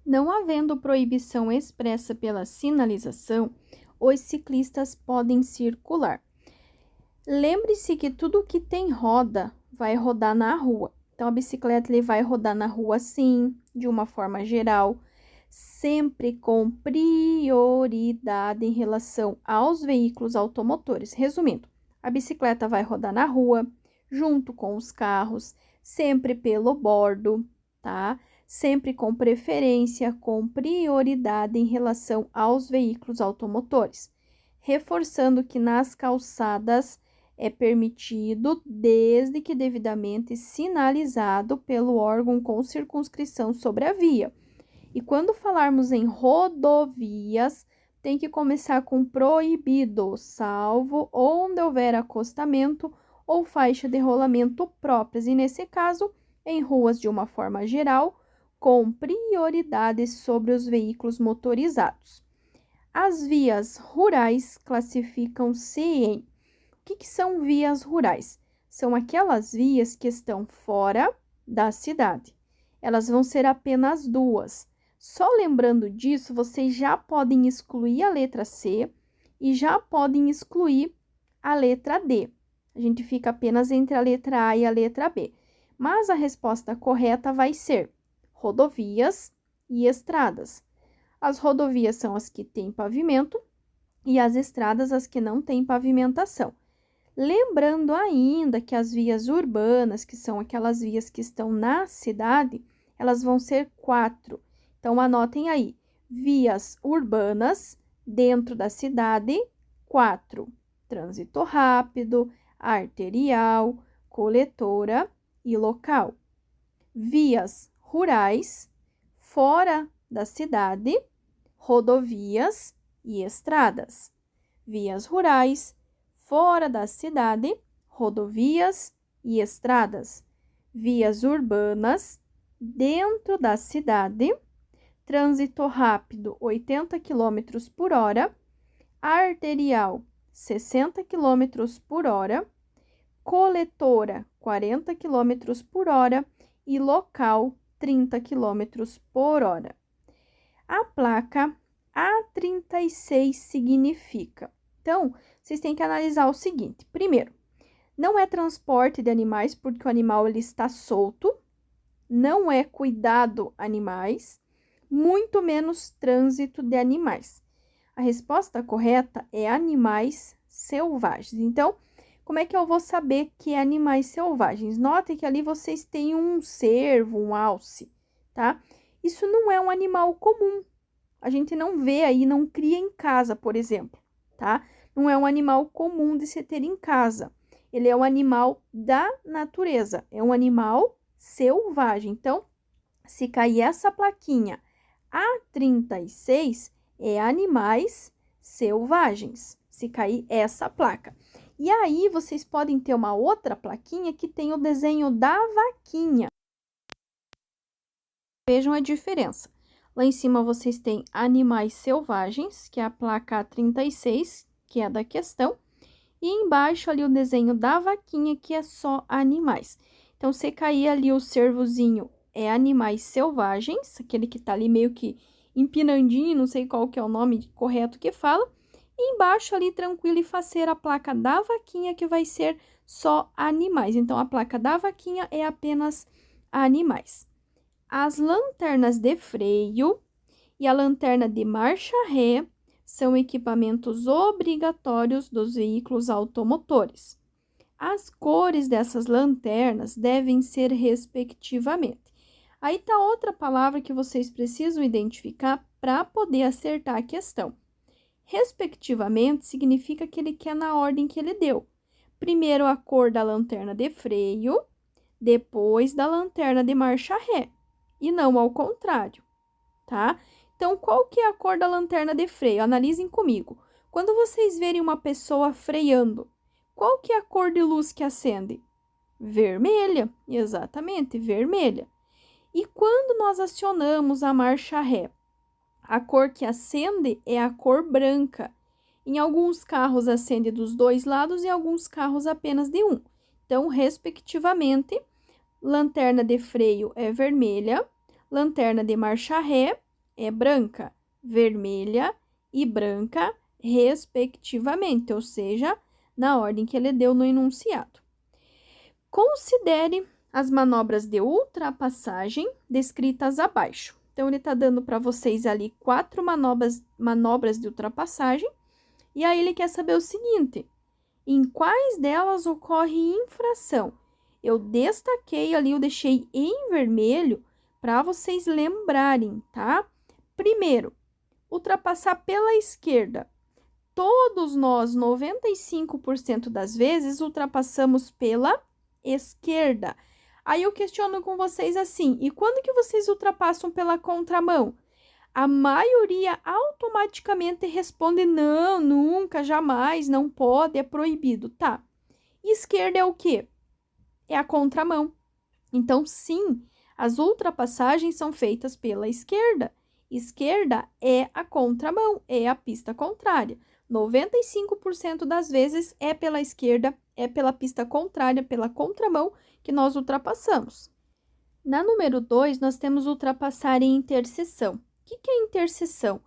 Não havendo proibição expressa pela sinalização, os ciclistas podem circular. Lembre-se que tudo que tem roda vai rodar na rua. Então, a bicicleta ele vai rodar na rua sim, de uma forma geral, sempre com prioridade em relação aos veículos automotores. Resumindo, a bicicleta vai rodar na rua, junto com os carros, sempre pelo bordo, tá? Sempre com preferência, com prioridade em relação aos veículos automotores. Reforçando que nas calçadas é permitido desde que devidamente sinalizado pelo órgão com circunscrição sobre a via. E quando falarmos em rodovias, tem que começar com proibido, salvo onde houver acostamento ou faixa de rolamento próprias, e nesse caso, em ruas de uma forma geral, com prioridade sobre os veículos motorizados. As vias rurais classificam-se em... O que são vias rurais? São aquelas vias que estão fora da cidade. Elas vão ser apenas duas. Só lembrando disso, vocês já podem excluir a letra C e já podem excluir a letra D. A gente fica apenas entre a letra A e a letra B. Mas a resposta correta vai ser rodovias e estradas. As rodovias são as que têm pavimento e as estradas as que não têm pavimentação. Lembrando ainda que as vias urbanas, que são aquelas vias que estão na cidade, elas vão ser 4. Então, anotem aí, vias urbanas dentro da cidade, 4. Trânsito rápido, arterial, coletora e local. Vias rurais, fora da cidade, rodovias e estradas. Vias rurais, fora da cidade, rodovias e estradas. Vias urbanas, dentro da cidade, trânsito rápido 80 km por hora, arterial 60 km por hora, coletora 40 km por hora e local 30 km por hora. A placa A36 significa... Então, vocês têm que analisar o seguinte. Primeiro, não é transporte de animais porque o animal ele está solto, não é cuidado animais, muito menos trânsito de animais. A resposta correta é animais selvagens. Então, como é que eu vou saber que é animais selvagens? Notem que ali vocês têm um cervo, um alce, tá? Isso não é um animal comum. A gente não vê aí, não cria em casa, por exemplo, tá? Não é um animal comum de se ter em casa. Ele é um animal da natureza, é um animal selvagem. Então, se cair essa plaquinha A36, é animais selvagens, se cair essa placa. E aí, vocês podem ter uma outra plaquinha que tem o desenho da vaquinha. Vejam a diferença. Lá em cima, vocês têm animais selvagens, que é a placa A36, que é da questão. E embaixo ali o desenho da vaquinha, que é só animais. Então, se cair ali o cervozinho, é animais selvagens, aquele que tá ali meio que empinandinho, não sei qual que é o nome correto que fala. E embaixo ali, tranquilo e faceiro, a placa da vaquinha, que vai ser só animais. Então, a placa da vaquinha é apenas animais. As lanternas de freio e a lanterna de marcha ré são equipamentos obrigatórios dos veículos automotores. As cores dessas lanternas devem ser respectivamente. Aí tá outra palavra que vocês precisam identificar para poder acertar a questão. Respectivamente significa que ele quer na ordem que ele deu. Primeiro a cor da lanterna de freio, depois da lanterna de marcha ré, e não ao contrário, tá? Então, qual que é a cor da lanterna de freio? Analisem comigo. Quando vocês verem uma pessoa freando, qual que é a cor de luz que acende? Vermelha, exatamente, vermelha. E quando nós acionamos a marcha ré, a cor que acende é a cor branca. Em alguns carros acende dos dois lados e em alguns carros apenas de um. Então, respectivamente, lanterna de freio é vermelha, lanterna de marcha ré é branca, vermelha e branca, respectivamente, ou seja, na ordem que ele deu no enunciado. Considere as manobras de ultrapassagem descritas abaixo. Então, ele está dando para vocês ali 4 manobras de ultrapassagem, e aí ele quer saber o seguinte: em quais delas ocorre infração? Eu destaquei ali, eu deixei em vermelho para vocês lembrarem, tá? Primeiro, ultrapassar pela esquerda. Todos nós, 95% das vezes, ultrapassamos pela esquerda. Aí eu questiono com vocês assim: e quando que vocês ultrapassam pela contramão? A maioria automaticamente responde: não, nunca, jamais, não pode, é proibido. Tá. Esquerda é o quê? É a contramão. Então, sim, as ultrapassagens são feitas pela esquerda. Esquerda é a contramão, é a pista contrária. 95% das vezes é pela esquerda, é pela pista contrária, pela contramão que nós ultrapassamos. Na número 2, nós temos ultrapassar em interseção. O que é interseção?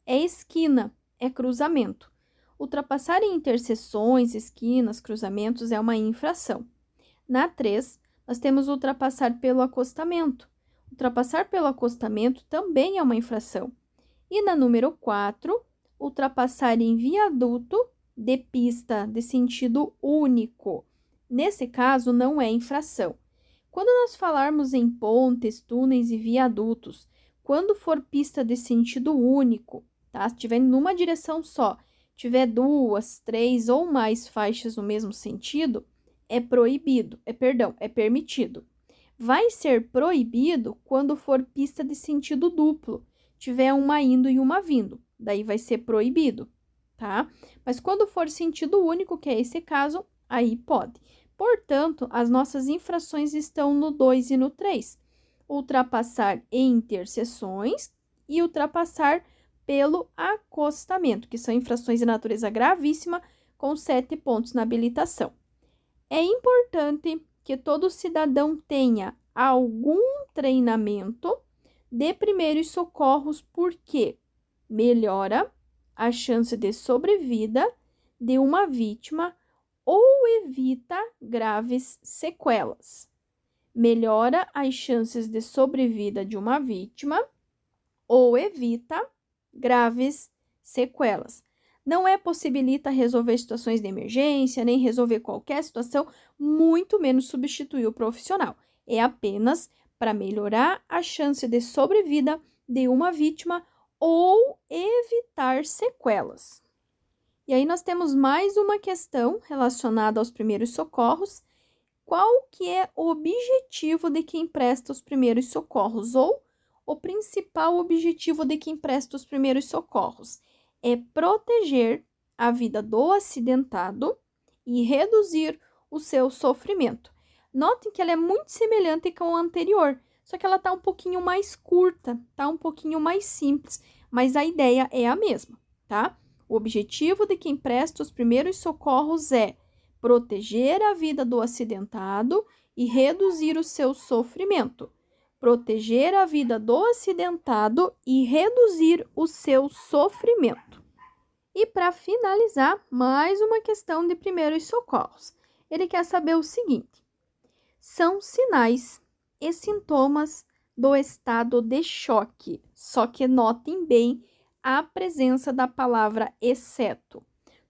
É esquina, é cruzamento. Ultrapassar em interseções, esquinas, cruzamentos é uma infração. Na 3, nós temos ultrapassar pelo acostamento. Ultrapassar pelo acostamento também é uma infração. E na número 4, ultrapassar em viaduto de pista de sentido único. Nesse caso, não é infração. Quando nós falarmos em pontes, túneis e viadutos, quando for pista de sentido único, tá? Se tiver numa direção só, tiver 2, 3 ou mais faixas no mesmo sentido, é proibido, é permitido. Vai ser proibido quando for pista de sentido duplo, tiver uma indo e uma vindo, daí vai ser proibido, tá? Mas quando for sentido único, que é esse caso, aí pode. Portanto, as nossas infrações estão no 2 e no 3. Ultrapassar em interseções e ultrapassar pelo acostamento, que são infrações de natureza gravíssima, com 7 pontos na habilitação. É importante que todo cidadão tenha algum treinamento de primeiros socorros, porque melhora a chance de sobrevida de uma vítima ou evita graves sequelas. Melhora as chances de sobrevida de uma vítima ou evita graves sequelas. Não possibilita resolver situações de emergência, nem resolver qualquer situação, muito menos substituir o profissional. É apenas para melhorar a chance de sobrevida de uma vítima ou evitar sequelas. E aí nós temos mais uma questão relacionada aos primeiros socorros. Qual que é o objetivo de quem presta os primeiros socorros? Ou o principal objetivo de quem presta os primeiros socorros? É proteger a vida do acidentado e reduzir o seu sofrimento. Notem que ela é muito semelhante com a anterior, só que ela está um pouquinho mais curta, tá um pouquinho mais simples, mas a ideia é a mesma, tá? O objetivo de quem presta os primeiros socorros é proteger a vida do acidentado e reduzir o seu sofrimento. Proteger a vida do acidentado e reduzir o seu sofrimento. E para finalizar, mais uma questão de primeiros socorros. Ele quer saber o seguinte: são sinais e sintomas do estado de choque, só que notem bem a presença da palavra exceto.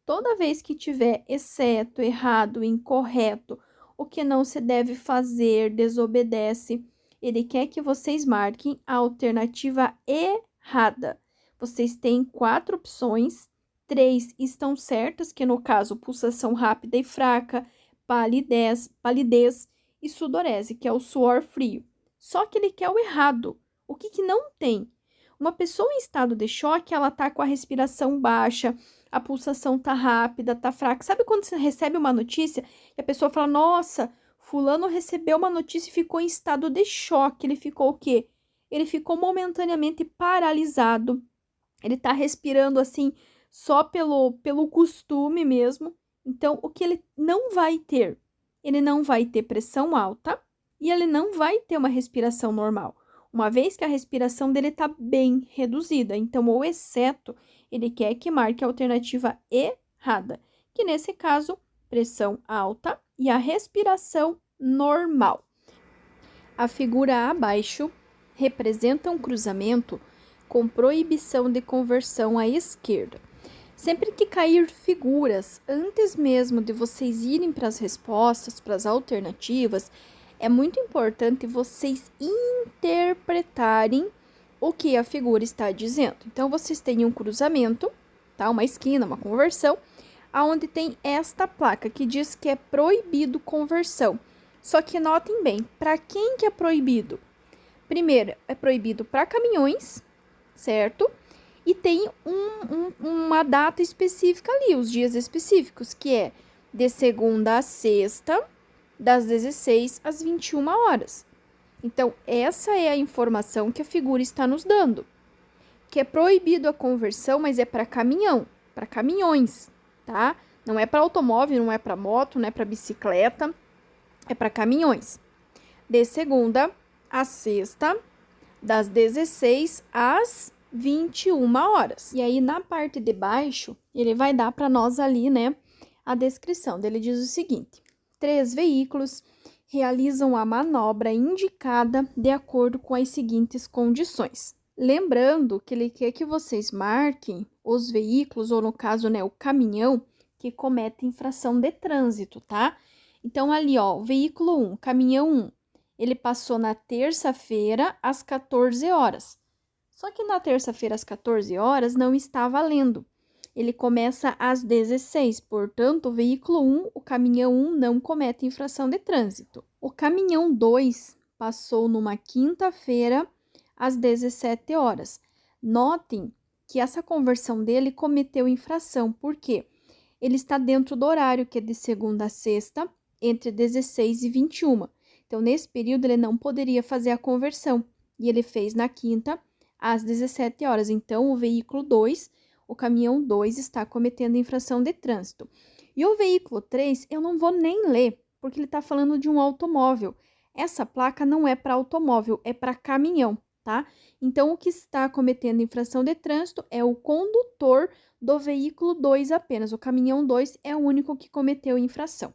Toda vez que tiver exceto, errado, incorreto, o que não se deve fazer, desobedece, ele quer que vocês marquem a alternativa errada. Vocês têm 4 opções, 3 estão certas, que no caso, pulsação rápida e fraca, palidez e sudorese, que é o suor frio. Só que ele quer o errado. O que não tem? Uma pessoa em estado de choque, ela tá com a respiração baixa, a pulsação tá rápida, tá fraca. Sabe quando você recebe uma notícia e a pessoa fala: nossa, fulano recebeu uma notícia e ficou em estado de choque. Ele ficou o quê? Ele ficou momentaneamente paralisado. Ele tá respirando assim só pelo costume mesmo. Então, o que ele não vai ter? Ele não vai ter pressão alta e ele não vai ter uma respiração normal. uma vez que a respiração dele está bem reduzida. Então, o exceto, ele quer que marque a alternativa errada, que nesse caso, pressão alta e a respiração normal. A figura abaixo representa um cruzamento com proibição de conversão à esquerda. Sempre que cair figuras, antes mesmo de vocês irem para as respostas, para as alternativas, é muito importante vocês interpretarem o que a figura está dizendo. Então, vocês têm um cruzamento, tá? Uma esquina, uma conversão, aonde tem esta placa que diz que é proibido conversão. Só que notem bem, para quem que é proibido? Primeiro, é proibido para caminhões, certo? E tem uma data específica ali, os dias específicos, que é de segunda a sexta, das 16 às 21 horas. Então, essa é a informação que a figura está nos dando. Que é proibido a conversão, mas é para caminhão, para caminhões, tá? Não é para automóvel, não é para moto, não é para bicicleta, é para caminhões. De segunda a sexta, das 16 às 21 horas. E aí, na parte de baixo, ele vai dar para nós ali, né, a descrição dele. Diz o seguinte: 3 veículos realizam a manobra indicada de acordo com as seguintes condições. Lembrando que ele quer que vocês marquem os veículos, ou no caso, né, o caminhão, que comete infração de trânsito, tá? Então, ali, ó, o veículo 1, caminhão 1, ele passou na terça-feira às 14 horas. Só que na terça-feira às 14 horas não está valendo. Ele começa às 16, portanto, o veículo 1, o caminhão 1, não comete infração de trânsito. O caminhão 2 passou numa quinta-feira às 17 horas. Notem que essa conversão dele cometeu infração, por quê? Ele está dentro do horário, que é de segunda a sexta, entre 16 e 21. Então, nesse período, ele não poderia fazer a conversão. E ele fez na quinta, às 17 horas. Então, o veículo 2, o caminhão 2, está cometendo infração de trânsito. E o veículo 3, eu não vou nem ler, porque ele está falando de um automóvel. Essa placa não é para automóvel, é para caminhão, tá? Então, o que está cometendo infração de trânsito é o condutor do veículo 2 apenas. O caminhão 2 é o único que cometeu infração.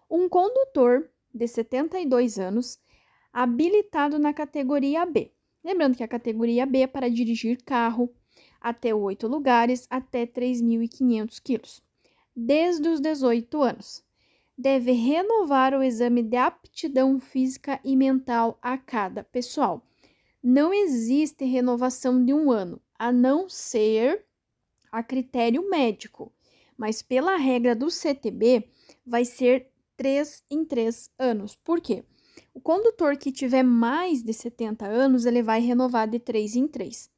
Um condutor de 72 anos, habilitado na categoria B. Lembrando que a categoria B é para dirigir carro até 8 lugares, até 3.500 quilos, desde os 18 anos. Deve renovar o exame de aptidão física e mental a cada pessoal. Não existe renovação de 1 ano, a não ser a critério médico, mas pela regra do CTB, vai ser 3 em 3 anos. Por quê? O condutor que tiver mais de 70 anos, ele vai renovar de 3 em 3.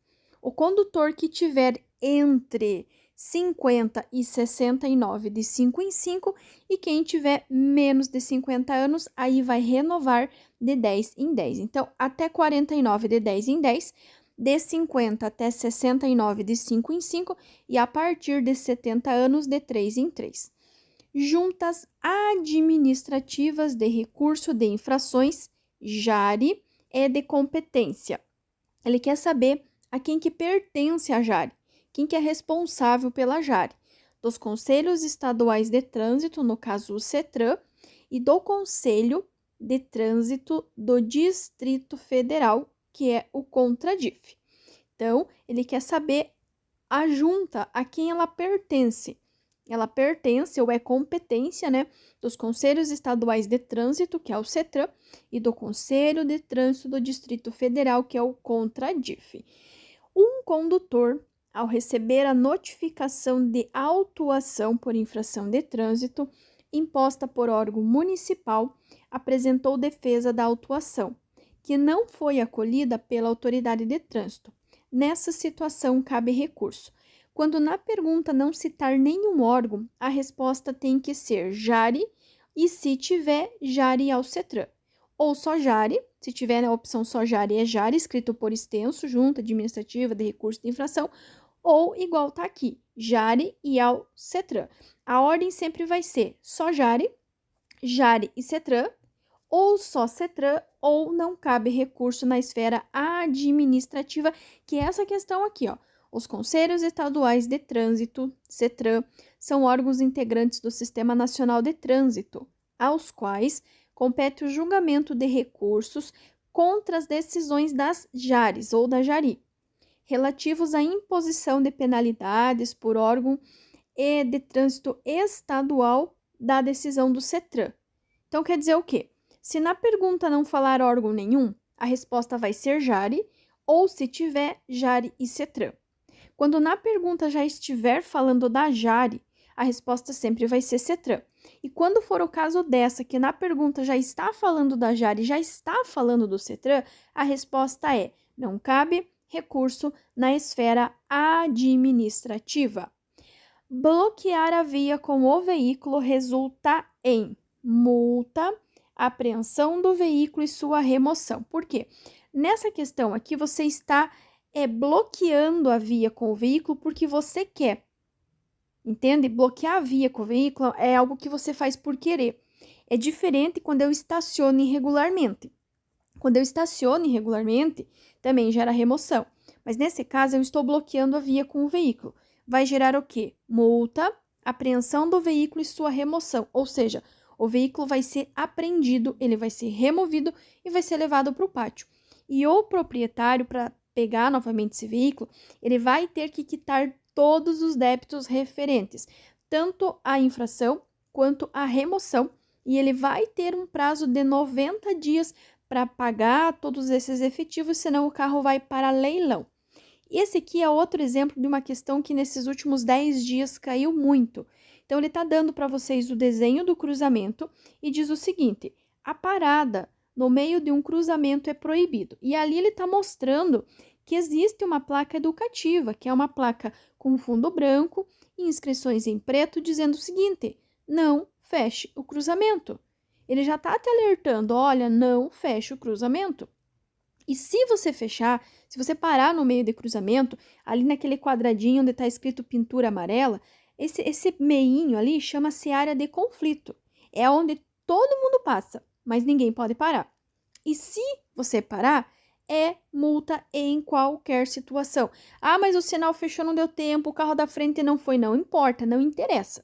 O condutor que tiver entre 50 e 69, de 5 em 5. E quem tiver menos de 50 anos, aí vai renovar de 10 em 10. Então, até 49, de 10 em 10. De 50 até 69, de 5 em 5. E a partir de 70 anos, de 3 em 3. Juntas administrativas de recurso de infrações, JARE, é de competência. Ele quer saber a quem que pertence a JARE, quem que é responsável pela JARE, dos Conselhos Estaduais de Trânsito, no caso o CETRAN, e do Conselho de Trânsito do Distrito Federal, que é o CONTRADIF. Então, ele quer saber a junta a quem ela pertence. Ela pertence ou é competência, né, dos Conselhos Estaduais de Trânsito, que é o CETRAN, e do Conselho de Trânsito do Distrito Federal, que é o CONTRADIF. Um condutor, ao receber a notificação de autuação por infração de trânsito imposta por órgão municipal, apresentou defesa da autuação, que não foi acolhida pela autoridade de trânsito. Nessa situação, cabe recurso. Quando na pergunta não citar nenhum órgão, a resposta tem que ser JARE e, se tiver, JARE ao CETRAN. Ou só JARE, se tiver na opção só JARE, é JARE, escrito por extenso, Junta Administrativa de Recurso de Infração, ou igual tá aqui, JARE e ao CETRAN. A ordem sempre vai ser só JARE, JARE e CETRAN, ou só CETRAN, ou não cabe recurso na esfera administrativa, que é essa questão aqui, ó. Os Conselhos Estaduais de Trânsito, CETRAN, são órgãos integrantes do Sistema Nacional de Trânsito, aos quais compete o julgamento de recursos contra as decisões das JARes ou da JARI, relativos à imposição de penalidades por órgão de trânsito estadual da decisão do CETRAN. Então, quer dizer o quê? Se na pergunta não falar órgão nenhum, a resposta vai ser JARI, ou se tiver, JARI e CETRAN. Quando na pergunta já estiver falando da JARI, a resposta sempre vai ser CETRAN. E quando for o caso dessa, que na pergunta já está falando da JARI, já está falando do CETRAN, a resposta é: não cabe recurso na esfera administrativa. Bloquear a via com o veículo resulta em multa, apreensão do veículo e sua remoção. Por quê? Nessa questão aqui, você está bloqueando a via com o veículo porque você quer. Entende? Bloquear a via com o veículo é algo que você faz por querer. É diferente quando eu estaciono irregularmente. Quando eu estaciono irregularmente, também gera remoção. Mas nesse caso, eu estou bloqueando a via com o veículo. Vai gerar o quê? Multa, apreensão do veículo e sua remoção. Ou seja, o veículo vai ser apreendido, ele vai ser removido e vai ser levado para o pátio. E o proprietário, para pegar novamente esse veículo, ele vai ter que quitar todos os débitos referentes, tanto à infração quanto à remoção, e ele vai ter um prazo de 90 dias para pagar todos esses efetivos, senão o carro vai para leilão. Esse aqui é outro exemplo de uma questão que nesses últimos 10 dias caiu muito. Então, ele está dando para vocês o desenho do cruzamento e diz o seguinte: a parada no meio de um cruzamento é proibido. E ali ele está mostrando que existe uma placa educativa, que é uma placa com fundo branco e inscrições em preto, dizendo o seguinte: não feche o cruzamento. Ele já está te alertando: olha, não feche o cruzamento. E se você fechar, se você parar no meio de cruzamento, ali naquele quadradinho onde está escrito pintura amarela, esse meinho ali chama-se área de conflito. É onde todo mundo passa, mas ninguém pode parar. E se você parar, é multa em qualquer situação. Ah, mas o sinal fechou, não deu tempo, o carro da frente não foi. Não importa, não interessa.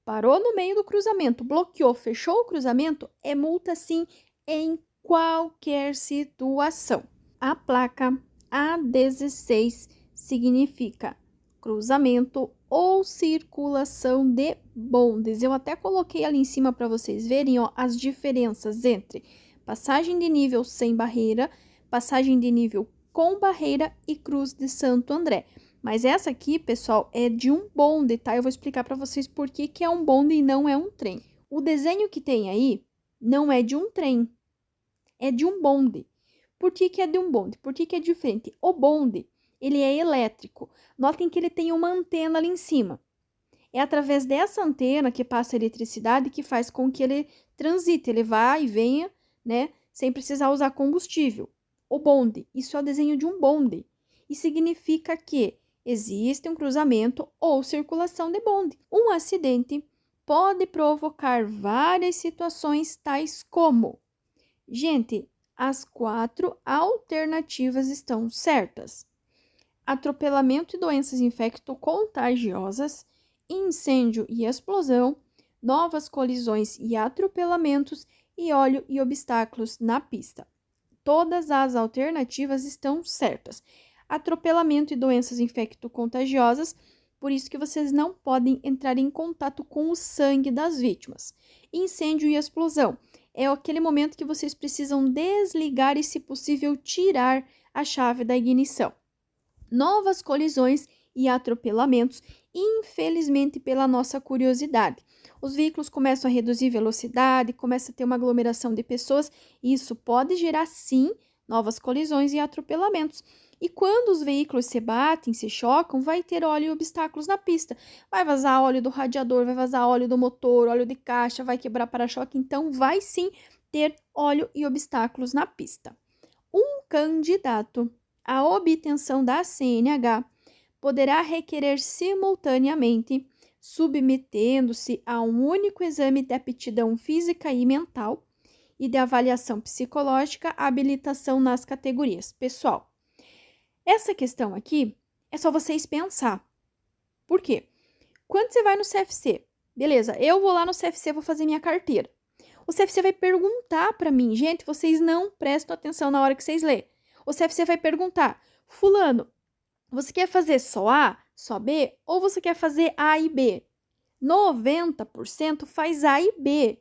Parou no meio do cruzamento, bloqueou, fechou o cruzamento, é multa sim em qualquer situação. A placa A16 significa cruzamento ou circulação de bondes. Eu até coloquei ali em cima para vocês verem, ó, as diferenças entre passagem de nível sem barreira, passagem de nível com barreira e Cruz de Santo André. Mas essa aqui, pessoal, é de um bonde, tá? Eu vou explicar para vocês por que é um bonde e não é um trem. O desenho que tem aí não é de um trem, é de um bonde. Por que é de um bonde? Por que é diferente? O bonde, ele é elétrico. Notem que ele tem uma antena ali em cima. É através dessa antena que passa a eletricidade que faz com que ele transite, ele vá e venha, né? Sem precisar usar combustível. O bonde, isso é o desenho de um bonde. E significa que existe um cruzamento ou circulação de bonde. Um acidente pode provocar várias situações, tais como... Gente, as 4 alternativas estão certas: atropelamento e doenças infecto-contagiosas, incêndio e explosão, novas colisões e atropelamentos e óleo e obstáculos na pista. Todas as alternativas estão certas. Atropelamento e doenças infecto-contagiosas, por isso que vocês não podem entrar em contato com o sangue das vítimas. Incêndio e explosão é aquele momento que vocês precisam desligar e, se possível, tirar a chave da ignição. Novas colisões e atropelamentos, infelizmente, pela nossa curiosidade. Os veículos começam a reduzir velocidade, começa a ter uma aglomeração de pessoas, e isso pode gerar, sim, novas colisões e atropelamentos. E quando os veículos se batem, se chocam, vai ter óleo e obstáculos na pista. Vai vazar óleo do radiador, vai vazar óleo do motor, óleo de caixa, vai quebrar para-choque. Então, vai sim ter óleo e obstáculos na pista. Um candidato à obtenção da CNH poderá requerer simultaneamente, submetendo-se a um único exame de aptidão física e mental e de avaliação psicológica, habilitação nas categorias. Pessoal, essa questão aqui é só vocês pensar. Por quê? Quando você vai no CFC, beleza, eu vou lá no CFC, vou fazer minha carteira. O CFC vai perguntar para mim, gente, vocês não prestam atenção na hora que vocês lêem. O CFC vai perguntar, fulano, você quer fazer só A, só B, ou você quer fazer A e B? 90% faz A e B.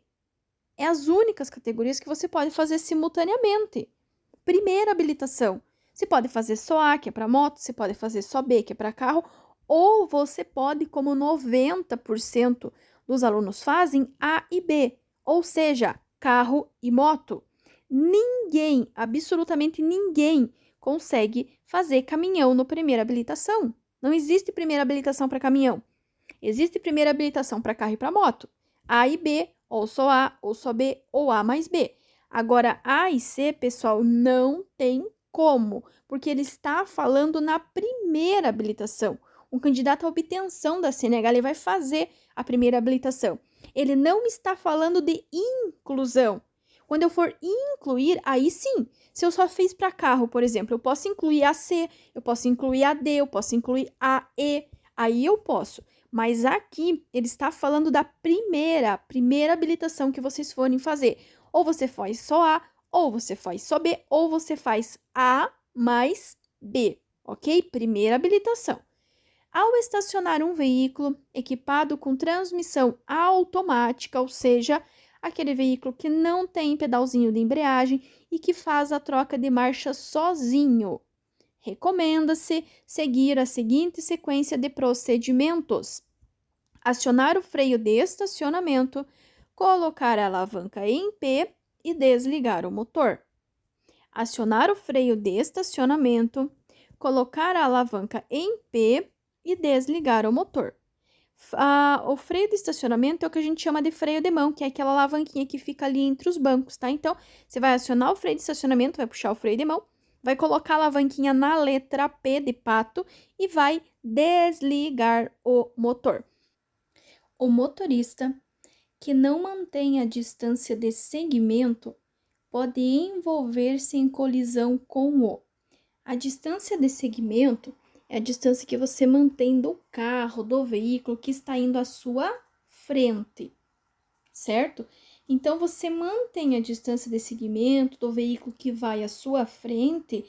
É as únicas categorias que você pode fazer simultaneamente. Primeira habilitação. Você pode fazer só A, que é para moto, você pode fazer só B, que é para carro, ou você pode, como 90% dos alunos fazem, A e B, ou seja, carro e moto. Ninguém, absolutamente ninguém, consegue fazer caminhão no primeira habilitação. Não existe primeira habilitação para caminhão. Existe primeira habilitação para carro e para moto. A e B, ou só A, ou só B, ou A mais B. Agora, A e C, pessoal, não tem como, porque ele está falando na primeira habilitação. Um candidato à obtenção da CNH, ele vai fazer a primeira habilitação. Ele não está falando de inclusão. Quando eu for incluir, aí sim. Se eu só fiz para carro, por exemplo, eu posso incluir a C, eu posso incluir a D, eu posso incluir a E, aí eu posso. Mas aqui, ele está falando da primeira habilitação que vocês forem fazer. Ou você faz só A, ou você faz só B, ou você faz A mais B, ok? Primeira habilitação. Ao estacionar um veículo equipado com transmissão automática, ou seja, aquele veículo que não tem pedalzinho de embreagem e que faz a troca de marcha sozinho, recomenda-se seguir a seguinte sequência de procedimentos: acionar o freio de estacionamento, colocar a alavanca em P e desligar o motor. Acionar o freio de estacionamento, colocar a alavanca em P e desligar o motor. O freio de estacionamento é o que a gente chama de freio de mão, que é aquela alavanquinha que fica ali entre os bancos, tá? Então, você vai acionar o freio de estacionamento, vai puxar o freio de mão, vai colocar a alavanquinha na letra P de pato e vai desligar o motor. O motorista que não mantém a distância de segmento pode envolver-se em colisão com o. A distância de segmento é a distância que você mantém do carro, do veículo que está indo à sua frente, certo? Então, você mantém a distância de segmento do veículo que vai à sua frente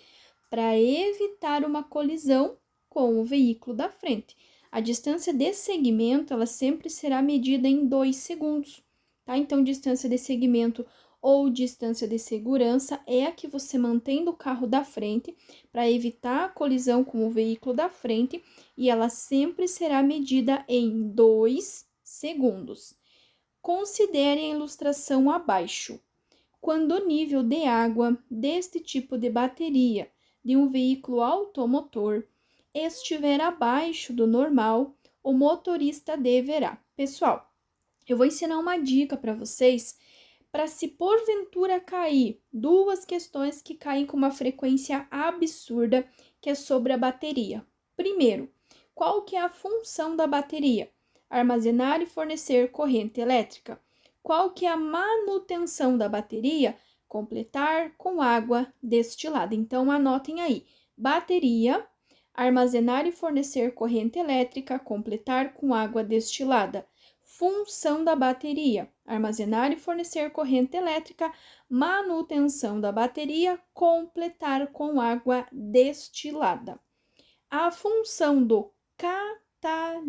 para evitar uma colisão com o veículo da frente. A distância de segmento, ela sempre será medida em 2 segundos, tá? Então, distância de segmento ou distância de segurança é a que você mantém do carro da frente para evitar a colisão com o veículo da frente e ela sempre será medida em 2 segundos. Considere a ilustração abaixo. Quando o nível de água deste tipo de bateria de um veículo automotor estiver abaixo do normal, o motorista deverá. Pessoal, eu vou ensinar uma dica para vocês para, se porventura cair, 2 questões que caem com uma frequência absurda, que é sobre a bateria. Primeiro, qual que é a função da bateria? Armazenar e fornecer corrente elétrica. Qual que é a manutenção da bateria? Completar com água destilada. Então, anotem aí. Bateria, armazenar e fornecer corrente elétrica, completar com água destilada. Função da bateria: armazenar e fornecer corrente elétrica, manutenção da bateria, completar com água destilada. A função do catalisador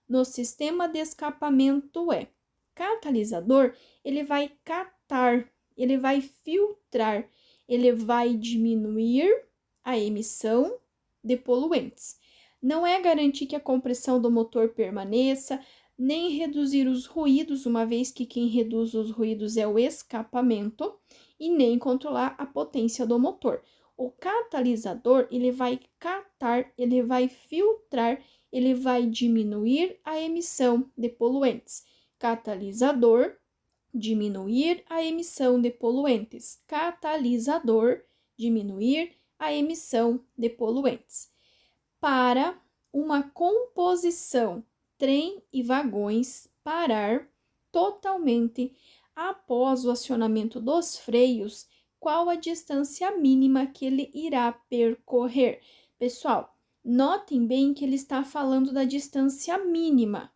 no sistema de escapamento é: catalisador, ele vai catar, ele vai filtrar, ele vai diminuir a emissão de poluentes. Não é garantir que a compressão do motor permaneça, nem reduzir os ruídos, uma vez que quem reduz os ruídos é o escapamento, e nem controlar a potência do motor. O catalisador, ele vai catar, ele vai filtrar, ele vai diminuir a emissão de poluentes. Catalisador, diminuir a emissão de poluentes. Catalisador, diminuir a emissão de poluentes. Para uma composição trem e vagões parar totalmente, após o acionamento dos freios, qual a distância mínima que ele irá percorrer. Pessoal, notem bem que ele está falando da distância mínima,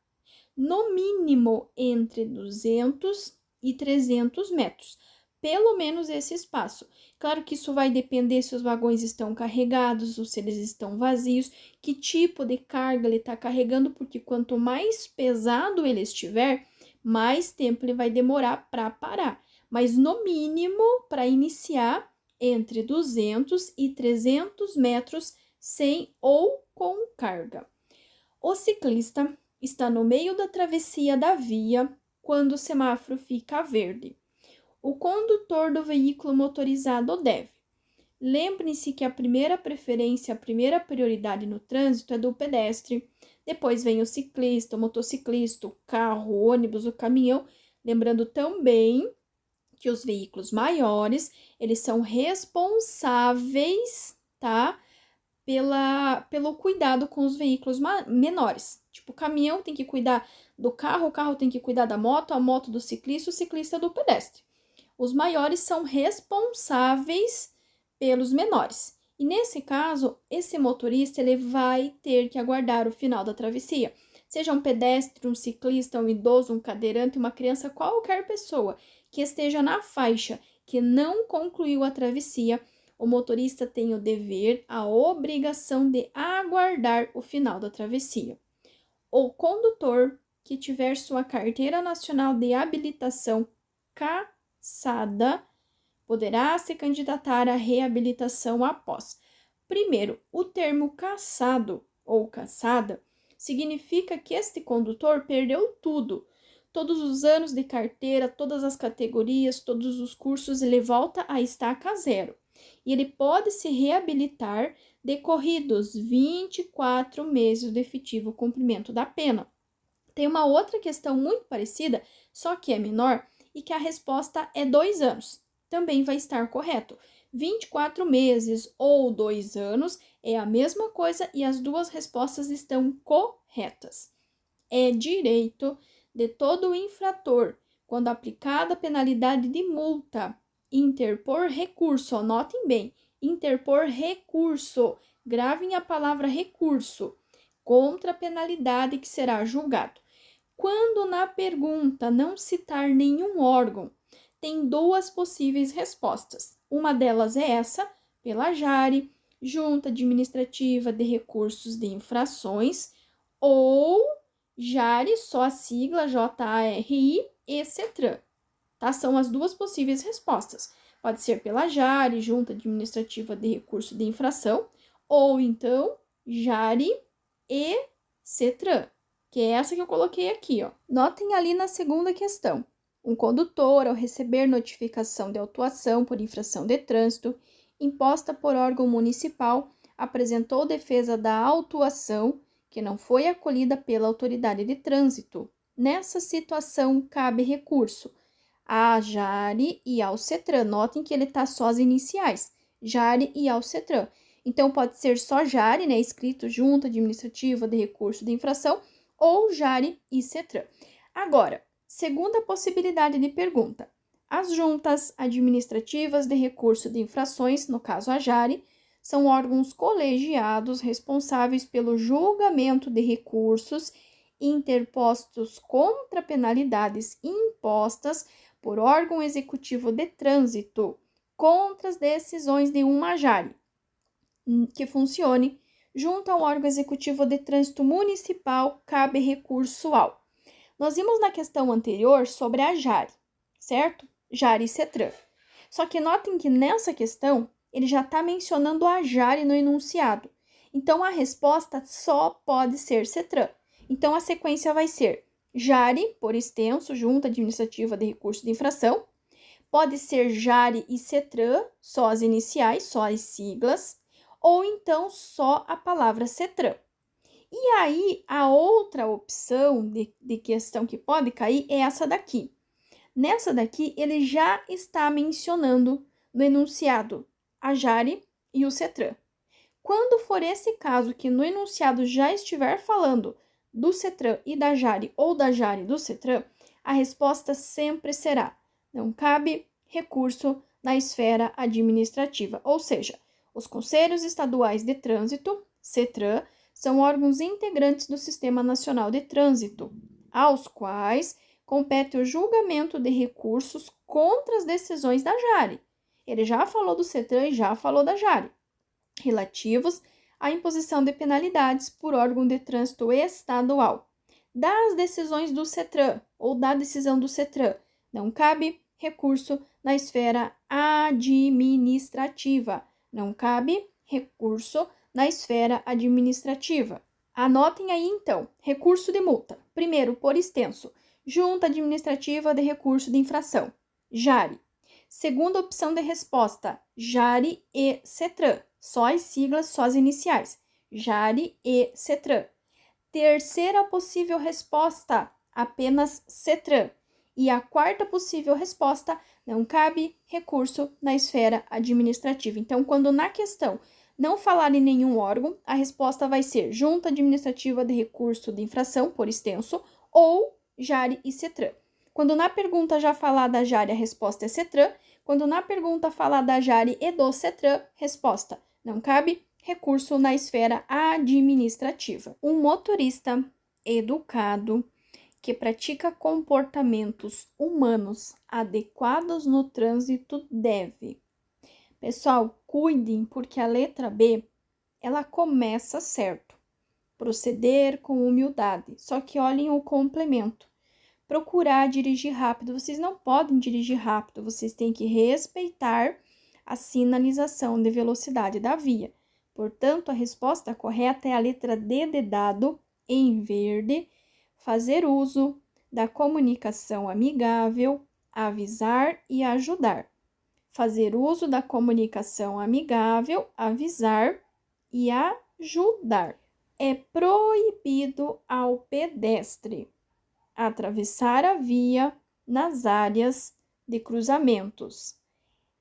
no mínimo entre 200 e 300 metros. Pelo menos esse espaço. Claro que isso vai depender se os vagões estão carregados ou se eles estão vazios, que tipo de carga ele está carregando, porque quanto mais pesado ele estiver, mais tempo ele vai demorar para parar. Mas no mínimo, para iniciar, entre 200 e 300 metros sem ou com carga. O ciclista está no meio da travessia da via quando o semáforo fica verde. O condutor do veículo motorizado deve. Lembre-se que a primeira preferência, a primeira prioridade no trânsito é do pedestre, depois vem o ciclista, o motociclista, o carro, o ônibus, o caminhão. Lembrando também que os veículos maiores, eles são responsáveis, tá? Pelo cuidado com os veículos menores. Tipo, o caminhão tem que cuidar do carro, o carro tem que cuidar da moto, a moto do ciclista, o ciclista do pedestre. Os maiores são responsáveis pelos menores. E nesse caso, esse motorista ele vai ter que aguardar o final da travessia. Seja um pedestre, um ciclista, um idoso, um cadeirante, uma criança, qualquer pessoa que esteja na faixa que não concluiu a travessia, o motorista tem o dever, a obrigação de aguardar o final da travessia. O condutor que tiver sua carteira nacional de habilitação cassada poderá se candidatar à reabilitação após. Primeiro, o termo cassado ou cassada significa que este condutor perdeu tudo. Todos os anos de carteira, todas as categorias, todos os cursos, ele volta a estaca zero. E ele pode se reabilitar decorridos 24 meses do efetivo cumprimento da pena. Tem uma outra questão muito parecida, só que é menor, e que a resposta é 2 anos. Também vai estar correto. 24 meses ou 2 anos é a mesma coisa e as duas respostas estão corretas. É direito de todo infrator, quando aplicada a penalidade de multa, interpor recurso. Anotem bem, interpor recurso. Gravem a palavra recurso contra a penalidade que será julgado. Quando na pergunta não citar nenhum órgão, tem 2 possíveis respostas. Uma delas é essa, pela JARI, Junta Administrativa de Recursos de Infrações, ou JARI, só a sigla, JARI e CETRAN. Tá? São as 2 possíveis respostas. Pode ser pela JARI, Junta Administrativa de Recurso de Infração, ou então JARI e CETRAN, que é essa que eu coloquei aqui, ó. Notem ali na segunda questão. Um condutor, ao receber notificação de autuação por infração de trânsito imposta por órgão municipal, apresentou defesa da autuação que não foi acolhida pela autoridade de trânsito. Nessa situação, cabe recurso à JARI e ao CETRAN. Notem que ele está só as iniciais, JARI e ao CETRAN. Então, pode ser só JARI, né, escrito Junta Administrativa de Recurso de Infração, ou JARI e CETRAN. Agora, segunda possibilidade de pergunta. As juntas administrativas de recurso de infrações, no caso a JARI, são órgãos colegiados responsáveis pelo julgamento de recursos interpostos contra penalidades impostas por órgão executivo de trânsito contra as decisões de uma JARI, que funcione junto ao órgão executivo de trânsito municipal, cabe recurso ao. Nós vimos na questão anterior sobre a JARI, certo? JARI e CETRAN. Só que notem que nessa questão, ele já está mencionando a JARI no enunciado. Então, a resposta só pode ser CETRAN. Então, a sequência vai ser JARI, por extenso, Junta Administrativa de Recurso de Infração. Pode ser JARI e CETRAN, só as iniciais, só as siglas. Ou então, só a palavra CETRAN. E aí, a outra opção de questão que pode cair é essa daqui. Nessa daqui, ele já está mencionando no enunciado a JARI e o CETRAN. Quando for esse caso que no enunciado já estiver falando do CETRAN e da JARI ou da JARI e do CETRAN, a resposta sempre será Não cabe recurso na esfera administrativa, ou seja, os Conselhos Estaduais de Trânsito, CETRAN, são órgãos integrantes do Sistema Nacional de Trânsito, aos quais compete o julgamento de recursos contra as decisões da JARE. Ele já falou do CETRAN e já falou da JARE, relativos à imposição de penalidades por órgão de trânsito estadual. Das decisões do CETRAN ou da decisão do CETRAN, não cabe recurso na esfera administrativa. Não cabe recurso na esfera administrativa. Anotem aí, então, recurso de multa. Primeiro, por extenso, Junta Administrativa de Recurso de Infração, JARE. Segunda opção de resposta, JARE e CETRAN. Só as siglas, só as iniciais, JARE e CETRAN. Terceira possível resposta, apenas CETRAN. E a quarta possível resposta, não cabe recurso na esfera administrativa. Então, quando na questão não falar em nenhum órgão, a resposta vai ser Junta Administrativa de Recurso de Infração, por extenso, ou JARE e CETRAN. Quando na pergunta já falar da JARE, a resposta é CETRAN. Quando na pergunta falar da JARE e do CETRAN, resposta, não cabe recurso na esfera administrativa. Um motorista educado que pratica comportamentos humanos adequados no trânsito deve. Pessoal, cuidem, porque a letra B, ela começa certo. Proceder com humildade. Só que olhem o complemento. Procurar dirigir rápido. Vocês não podem dirigir rápido, vocês têm que respeitar a sinalização de velocidade da via. Portanto, a resposta correta é a letra D de dado, em verde, fazer uso da comunicação amigável, avisar e ajudar. Fazer uso da comunicação amigável, avisar e ajudar. É proibido ao pedestre atravessar a via nas áreas de cruzamentos.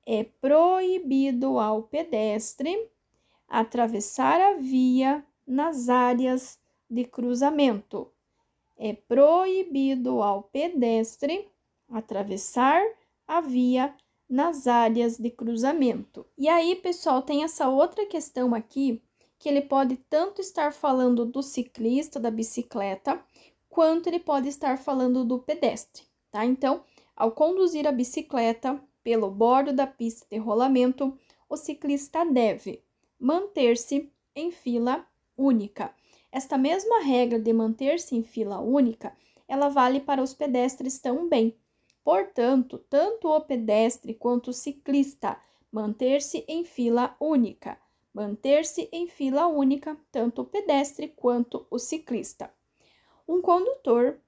É proibido ao pedestre atravessar a via nas áreas de cruzamento. É proibido ao pedestre atravessar a via nas áreas de cruzamento. E aí, pessoal, tem essa outra questão aqui, que ele pode tanto estar falando do ciclista, da bicicleta, quanto ele pode estar falando do pedestre, tá? Então, ao conduzir a bicicleta pelo bordo da pista de rolamento, o ciclista deve manter-se em fila única. Esta mesma regra de manter-se em fila única, ela vale para os pedestres também. Portanto, tanto o pedestre quanto o ciclista manter-se em fila única. Manter-se em fila única, tanto o pedestre quanto o ciclista. Um condutor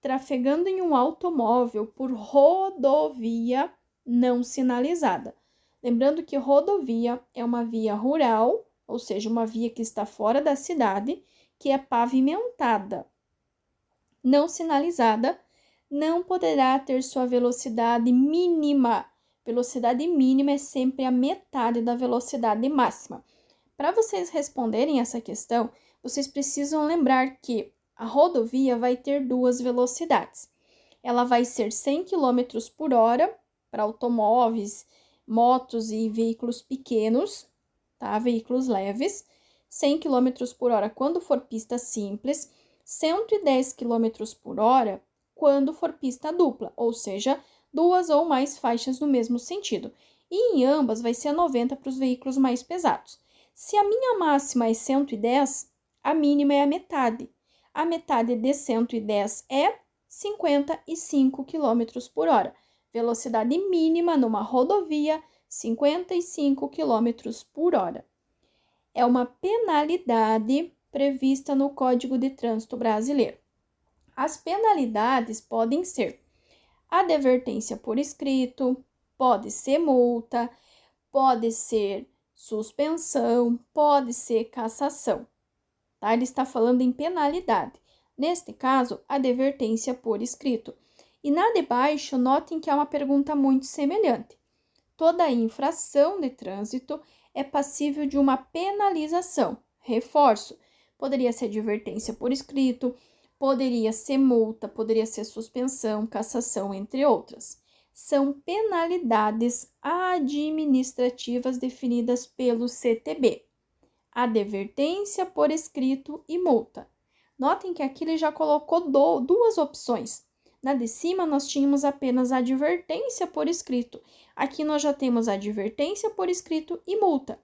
trafegando em um automóvel por rodovia não sinalizada. Lembrando que rodovia é uma via rural, ou seja, uma via que está fora da cidade, que é pavimentada. Não sinalizada, não poderá ter sua velocidade mínima. Velocidade mínima é sempre a metade da velocidade máxima. Para vocês responderem essa questão, vocês precisam lembrar que a rodovia vai ter duas velocidades. Ela vai ser 100 km por hora para automóveis, motos e veículos pequenos, tá? Veículos leves. 100 km por hora quando for pista simples, 110 km por hora quando for pista dupla, ou seja, duas ou mais faixas no mesmo sentido. E em ambas vai ser 90 para os veículos mais pesados. Se a minha máxima é 110, a mínima é a metade. A metade de 110 é 55 km por hora. Velocidade mínima numa rodovia, 55 km por hora. É uma penalidade prevista no Código de Trânsito Brasileiro. As penalidades podem ser advertência por escrito, pode ser multa, pode ser suspensão, pode ser cassação. Tá? Ele está falando em penalidade. Neste caso, advertência por escrito. E na de baixo, notem que é uma pergunta muito semelhante. Toda infração de trânsito é passível de uma penalização. Reforço, poderia ser advertência por escrito, poderia ser multa, poderia ser suspensão, cassação, entre outras. são penalidades administrativas definidas pelo CTB. Advertência por escrito e multa. Notem que aqui ele já colocou duas opções. Na de cima, nós tínhamos apenas advertência por escrito. Aqui nós já temos advertência por escrito e multa.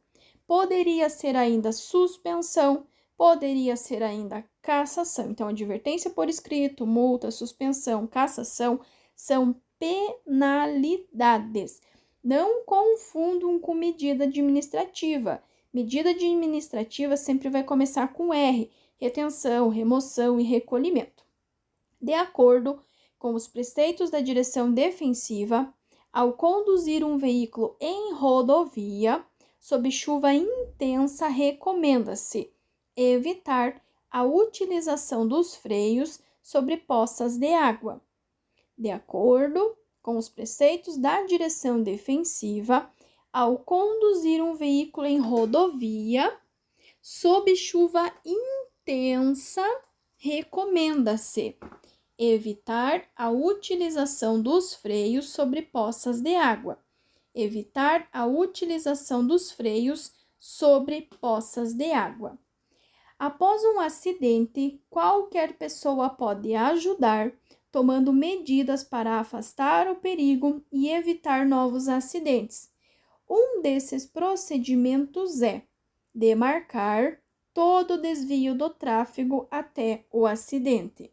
Poderia ser ainda suspensão, poderia ser ainda cassação. Então, advertência por escrito, multa, suspensão, cassação são penalidades. Não confundam com medida administrativa. Medida administrativa sempre vai começar com R, retenção, remoção e recolhimento. De acordo com os preceitos da direção defensiva, ao conduzir um veículo em rodovia, sob chuva intensa, recomenda-se evitar a utilização dos freios sobre poças de água. De acordo com os preceitos da direção defensiva, ao conduzir um veículo em rodovia, sob chuva intensa, recomenda-se evitar a utilização dos freios sobre poças de água. Evitar a utilização dos freios sobre poças de água. Após um acidente, qualquer pessoa pode ajudar, tomando medidas para afastar o perigo e evitar novos acidentes. Um desses procedimentos é demarcar todo o desvio do tráfego até o acidente.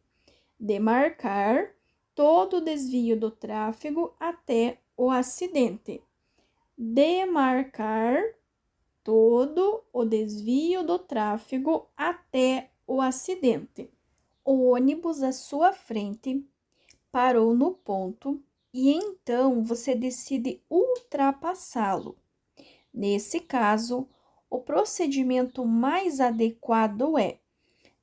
Demarcar todo o desvio do tráfego até o acidente. Demarcar todo o desvio do tráfego até o acidente. O ônibus à sua frente parou no ponto e então você decide ultrapassá-lo. Nesse caso, o procedimento mais adequado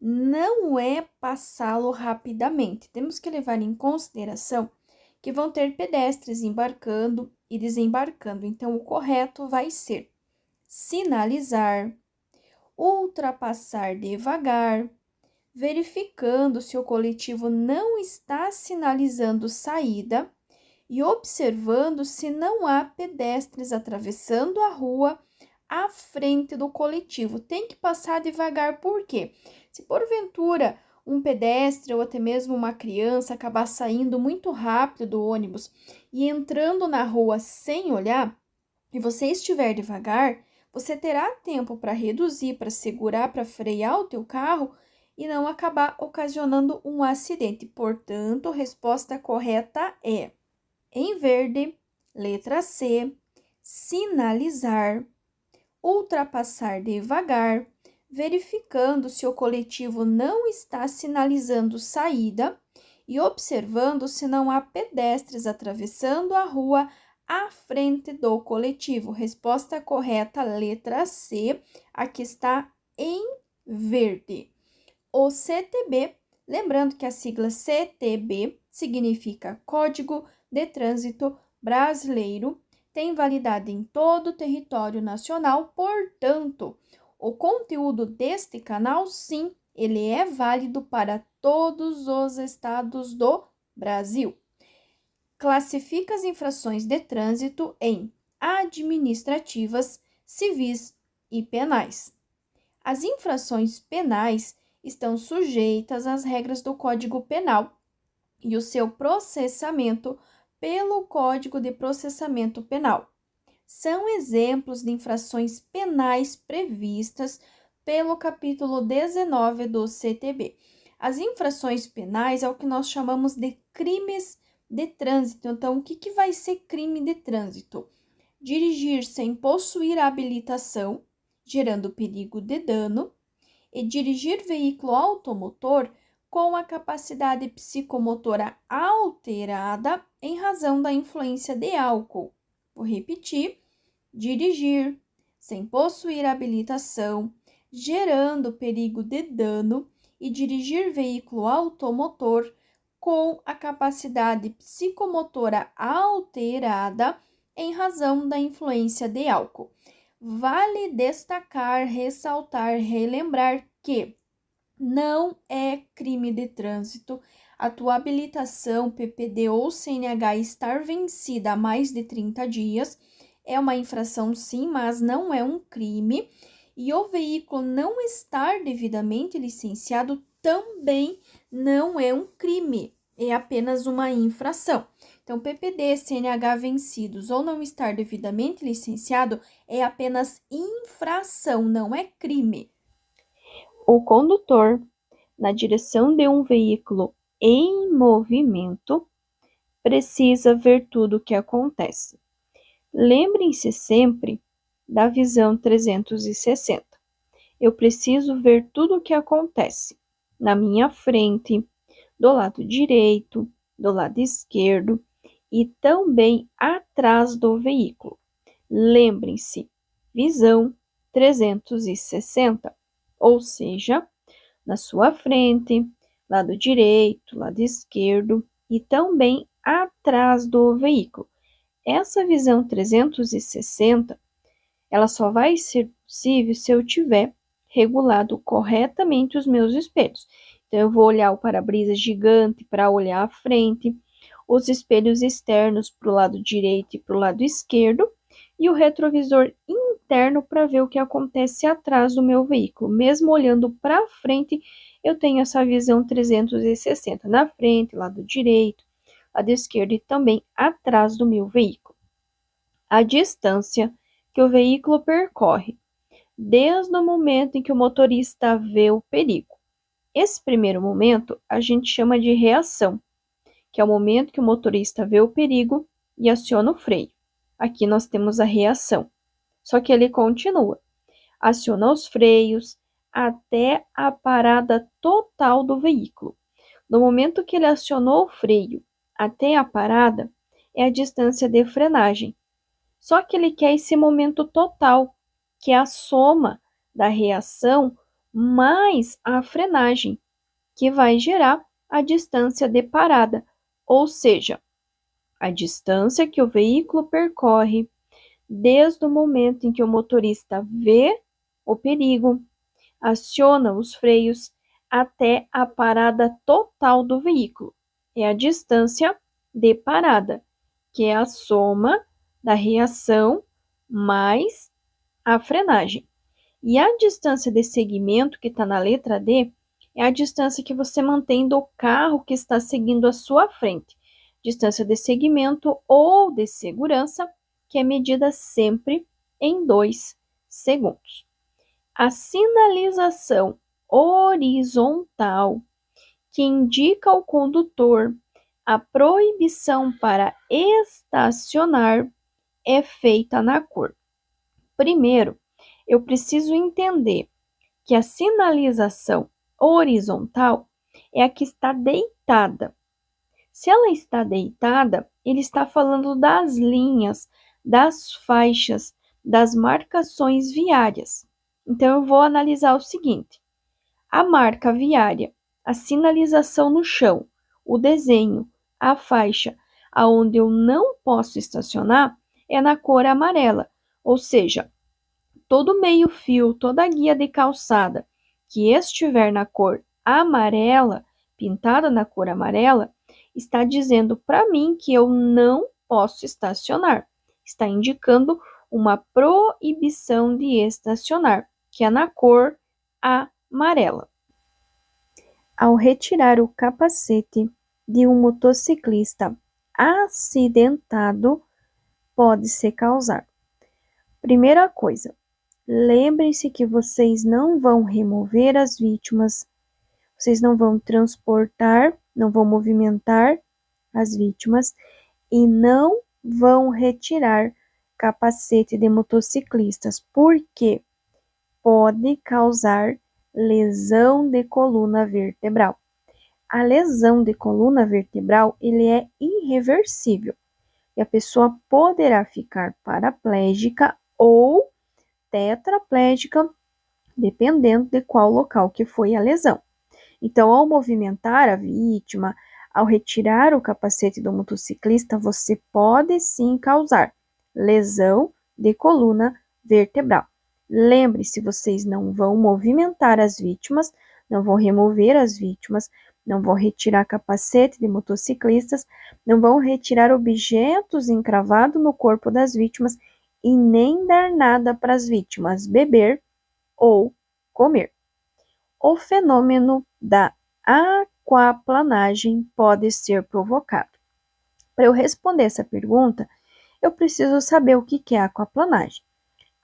não é passá-lo rapidamente. Temos que levar em consideração que vão ter pedestres embarcando e desembarcando. Então, o correto vai ser sinalizar, ultrapassar devagar, verificando se o coletivo não está sinalizando saída e observando se não há pedestres atravessando a rua à frente do coletivo. Tem que passar devagar, por quê? Se porventura um pedestre ou até mesmo uma criança acabar saindo muito rápido do ônibus e entrando na rua sem olhar, e você estiver devagar, você terá tempo para reduzir, para segurar, para frear o teu carro e não acabar ocasionando um acidente. Portanto, a resposta correta é, em verde, letra C, sinalizar, ultrapassar devagar, verificando se o coletivo não está sinalizando saída e observando se não há pedestres atravessando a rua à frente do coletivo. Resposta correta, letra C, aqui está em verde. O CTB, lembrando que a sigla CTB significa Código de Trânsito Brasileiro, tem validade em todo o território nacional, portanto, o conteúdo deste canal, sim, ele é válido para todos os estados do Brasil. Classifica as infrações de trânsito em administrativas, civis e penais. As infrações penais estão sujeitas às regras do Código Penal e o seu processamento pelo Código de Processamento Penal. São exemplos de infrações penais previstas pelo capítulo 19 do CTB. As infrações penais é o que nós chamamos de crimes de trânsito. Então, o que vai ser crime de trânsito? Dirigir sem possuir a habilitação, gerando perigo de dano, e dirigir veículo automotor com a capacidade psicomotora alterada em razão da influência de álcool. Vou repetir: dirigir sem possuir habilitação, gerando perigo de dano, e dirigir veículo automotor com a capacidade psicomotora alterada em razão da influência de álcool. Vale destacar, ressaltar, relembrar que não é crime de trânsito a tua habilitação, PPD ou CNH estar vencida há mais de 30 dias, é uma infração sim, mas não é um crime. E o veículo não estar devidamente licenciado também não é um crime, é apenas uma infração. Então, PPD, CNH vencidos ou não estar devidamente licenciado é apenas infração, não é crime. O condutor, na direção de um veículo em movimento, precisa ver tudo o que acontece. Lembrem-se sempre da visão 360. Eu preciso ver tudo o que acontece na minha frente, do lado direito, do lado esquerdo e também atrás do veículo. Lembrem-se, visão 360, ou seja, na sua frente, lado direito, lado esquerdo e também atrás do veículo. Essa visão 360, ela só vai ser possível se eu tiver regulado corretamente os meus espelhos. Então, eu vou olhar o para-brisa gigante para olhar à frente, os espelhos externos para o lado direito e para o lado esquerdo, e o retrovisor interno para ver o que acontece atrás do meu veículo. Mesmo olhando para frente, eu tenho essa visão 360, na frente, lado direito, lado esquerdo e também atrás do meu veículo. A distância que o veículo percorre, desde o momento em que o motorista vê o perigo. Esse primeiro momento a gente chama de reação, que é o momento que o motorista vê o perigo e aciona o freio. Aqui nós temos a reação, só que ele continua. Aciona os freios até a parada total do veículo. No momento que ele acionou o freio até a parada, é a distância de frenagem. Só que ele quer esse momento total, que é a soma da reação mais a frenagem, que vai gerar a distância de parada, ou seja, a distância que o veículo percorre desde o momento em que o motorista vê o perigo, aciona os freios até a parada total do veículo. É a distância de parada, que é a soma da reação mais a frenagem. E a distância de segmento, que está na letra D, é a distância que você mantém do carro que está seguindo à sua frente. Distância de segmento ou de segurança, que é medida sempre em 2 segundos. A sinalização horizontal, que indica ao condutor a proibição para estacionar, é feita na cor. Primeiro, eu preciso entender que a sinalização horizontal é a que está deitada. Se ela está deitada, ele está falando das linhas, das faixas, das marcações viárias. Então, eu vou analisar o seguinte: a marca viária, a sinalização no chão, o desenho, a faixa, aonde eu não posso estacionar, é na cor amarela, ou seja, todo meio-fio, toda guia de calçada que estiver na cor amarela, pintada na cor amarela, está dizendo para mim que eu não posso estacionar. Está indicando uma proibição de estacionar, que é na cor amarela. Ao retirar o capacete de um motociclista acidentado, pode-se causar. Primeira coisa, lembrem-se que vocês não vão remover as vítimas, vocês não vão transportar, não vão movimentar as vítimas e não vão retirar capacete de motociclistas, porque pode causar lesão de coluna vertebral. A lesão de coluna vertebral, ele é irreversível e a pessoa poderá ficar paraplégica ou tetraplégica, dependendo de qual local que foi a lesão. Então, ao movimentar a vítima, ao retirar o capacete do motociclista, você pode sim causar lesão de coluna vertebral. Lembre-se, vocês não vão movimentar as vítimas, não vão remover as vítimas, não vão retirar capacete de motociclistas, não vão retirar objetos encravados no corpo das vítimas e nem dar nada para as vítimas beber ou comer. O fenômeno da aquaplanagem pode ser provocado. Para eu responder essa pergunta, eu preciso saber o que é aquaplanagem.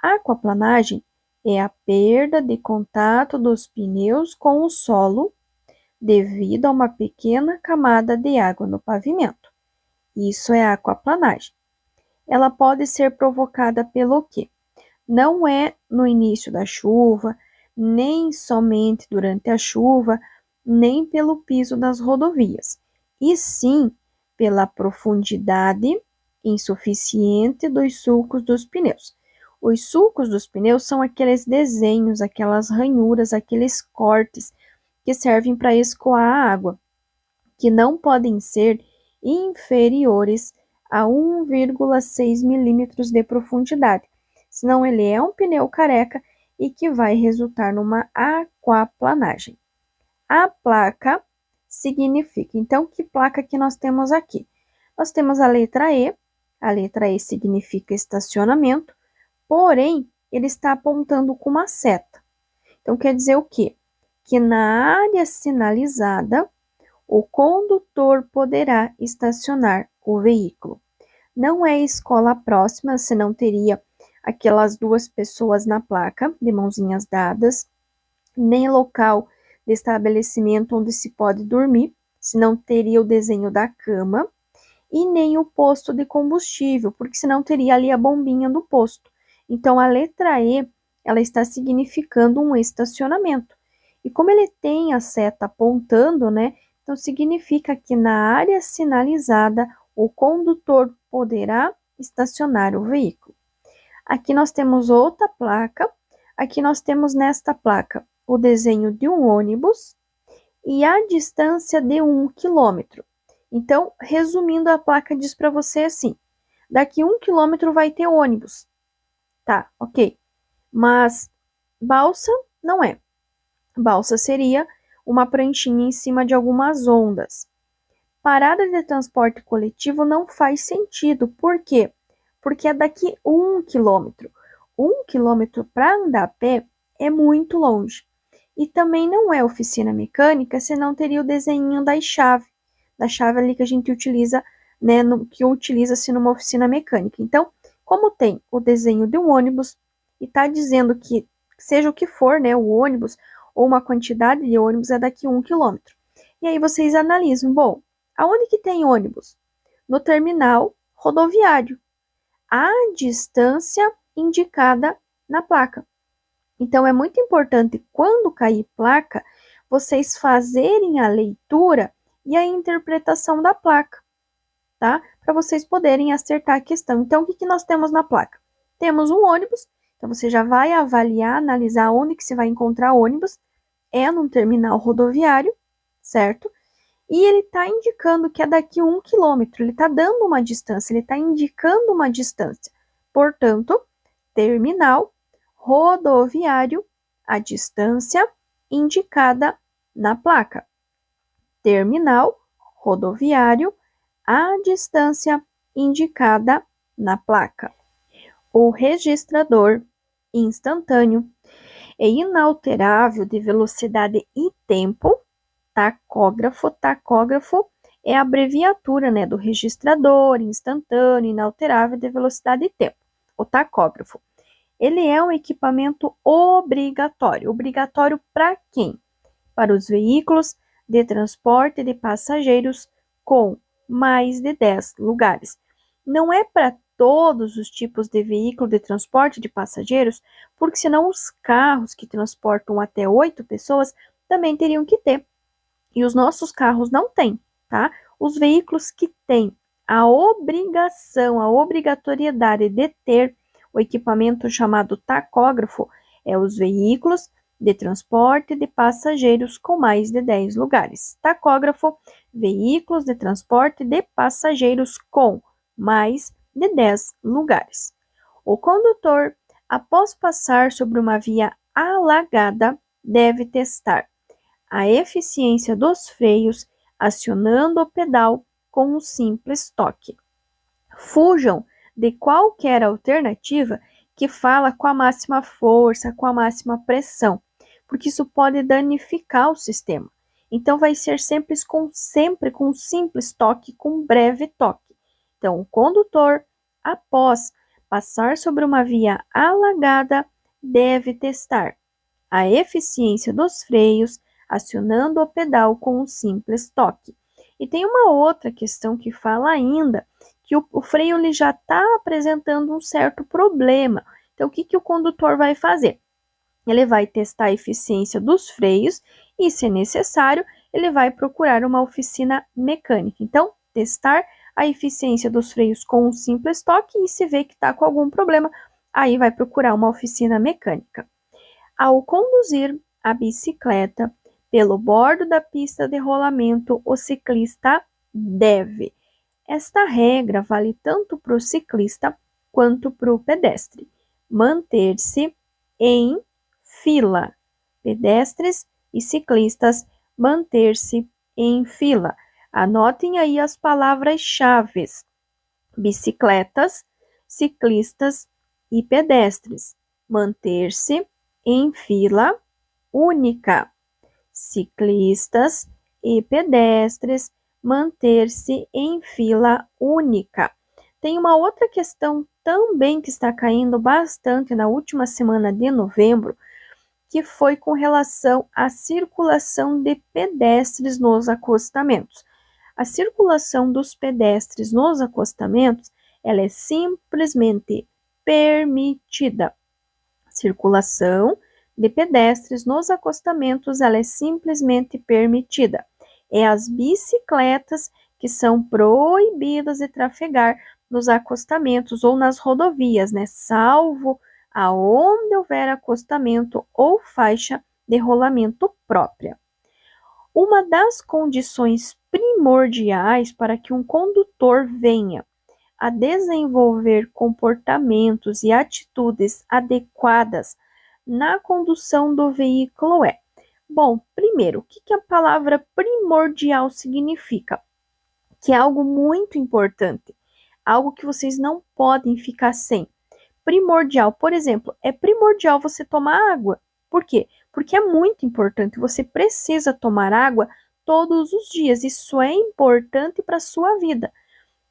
A aquaplanagem é a perda de contato dos pneus com o solo devido a uma pequena camada de água no pavimento. Isso é a aquaplanagem. Ela pode ser provocada pelo quê? Não é no início da chuva, nem somente durante a chuva, nem pelo piso das rodovias, e sim pela profundidade insuficiente dos sulcos dos pneus. Os sulcos dos pneus são aqueles desenhos, aquelas ranhuras, aqueles cortes que servem para escoar a água, que não podem ser inferiores a 1,6 milímetros de profundidade, senão ele é um pneu careca e que vai resultar numa aquaplanagem. A placa significa, então, que placa que nós temos aqui? Nós temos a letra E significa estacionamento, porém, ele está apontando com uma seta. Então, quer dizer o quê? Que na área sinalizada, o condutor poderá estacionar o veículo. Não é escola próxima, senão teria aquelas duas pessoas na placa, de mãozinhas dadas, nem local de estabelecimento onde se pode dormir, senão teria o desenho da cama, e nem o posto de combustível, porque senão teria ali a bombinha do posto. Então, a letra E, ela está significando um estacionamento. E como ele tem a seta apontando, né? Então, significa que na área sinalizada, o condutor poderá estacionar o veículo. Aqui nós temos outra placa. Aqui nós temos nesta placa o desenho de um ônibus e a distância de 1 quilômetro. Então, resumindo, a placa diz para você assim: daqui 1 quilômetro vai ter ônibus. Tá, ok. Mas balsa não é. Balsa seria uma pranchinha em cima de algumas ondas. Parada de transporte coletivo não faz sentido. Por quê? Porque é daqui 1 quilômetro. 1 quilômetro para andar a pé é muito longe. E também não é oficina mecânica, senão teria o desenho da chave ali que a gente utiliza, né, que utiliza-se numa oficina mecânica. Então, como tem o desenho de um ônibus e está dizendo que seja o que for, né, o ônibus ou uma quantidade de ônibus é daqui 1 quilômetro. E aí vocês analisam, bom, aonde que tem ônibus? No terminal rodoviário, a distância indicada na placa. Então, é muito importante, quando cair placa, vocês fazerem a leitura e a interpretação da placa, tá? Para vocês poderem acertar a questão. Então, o que nós temos na placa? Temos um ônibus, então você já vai avaliar, analisar onde que você vai encontrar ônibus. É num terminal rodoviário, certo? E ele está indicando que é daqui 1 quilômetro, ele está dando uma distância, ele está indicando uma distância. Portanto, terminal rodoviário, a distância indicada na placa. Terminal rodoviário, a distância indicada na placa. O registrador instantâneo é inalterável de velocidade e tempo. Tacógrafo é a abreviatura, né, do registrador instantâneo, inalterável de velocidade e tempo. O tacógrafo. Ele é um equipamento obrigatório. Obrigatório para quem? Para os veículos de transporte de passageiros com mais de 10 lugares. Não é para todos os tipos de veículo de transporte de passageiros, porque senão os carros que transportam até 8 pessoas também teriam que ter. E os nossos carros não têm, tá? Os veículos que têm a obrigação, a obrigatoriedade de ter o equipamento chamado tacógrafo é os veículos de transporte de passageiros com mais de 10 lugares. Tacógrafo, veículos de transporte de passageiros com mais de 10 lugares. O condutor, após passar sobre uma via alagada, deve testar a eficiência dos freios acionando o pedal com um simples toque. Fujam de qualquer alternativa que fala com a máxima força, com a máxima pressão, porque isso pode danificar o sistema. Então, vai ser sempre com simples toque, com breve toque. Então, o condutor, após passar sobre uma via alagada, deve testar a eficiência dos freios acionando o pedal com um simples toque. E tem uma outra questão que fala ainda que o freio ele já está apresentando um certo problema. Então, o que o condutor vai fazer? Ele vai testar a eficiência dos freios e, se necessário, ele vai procurar uma oficina mecânica. Então, testar a eficiência dos freios com um simples toque e se vê que está com algum problema, aí vai procurar uma oficina mecânica. Ao conduzir a bicicleta pelo bordo da pista de rolamento, o ciclista deve. Esta regra vale tanto para o ciclista quanto para o pedestre. Manter-se em fila. Pedestres e ciclistas, manter-se em fila. Anotem aí as palavras-chave: bicicletas, ciclistas e pedestres. Manter-se em fila única. Ciclistas e pedestres, manter-se em fila única. Tem uma outra questão também que está caindo bastante na última semana de novembro, que foi com relação à circulação de pedestres nos acostamentos. A circulação dos pedestres nos acostamentos, ela é simplesmente permitida. Circulação de pedestres nos acostamentos, ela é simplesmente permitida. É as bicicletas que são proibidas de trafegar nos acostamentos ou nas rodovias, né? Salvo aonde houver acostamento ou faixa de rolamento própria. Uma das condições primordiais para que um condutor venha a desenvolver comportamentos e atitudes adequadas na condução do veículo é: bom, primeiro, o que a palavra primordial significa? Que é algo muito importante, algo que vocês não podem ficar sem. Primordial, por exemplo, é primordial você tomar água. Por quê? Porque é muito importante, você precisa tomar água todos os dias, isso é importante para a sua vida.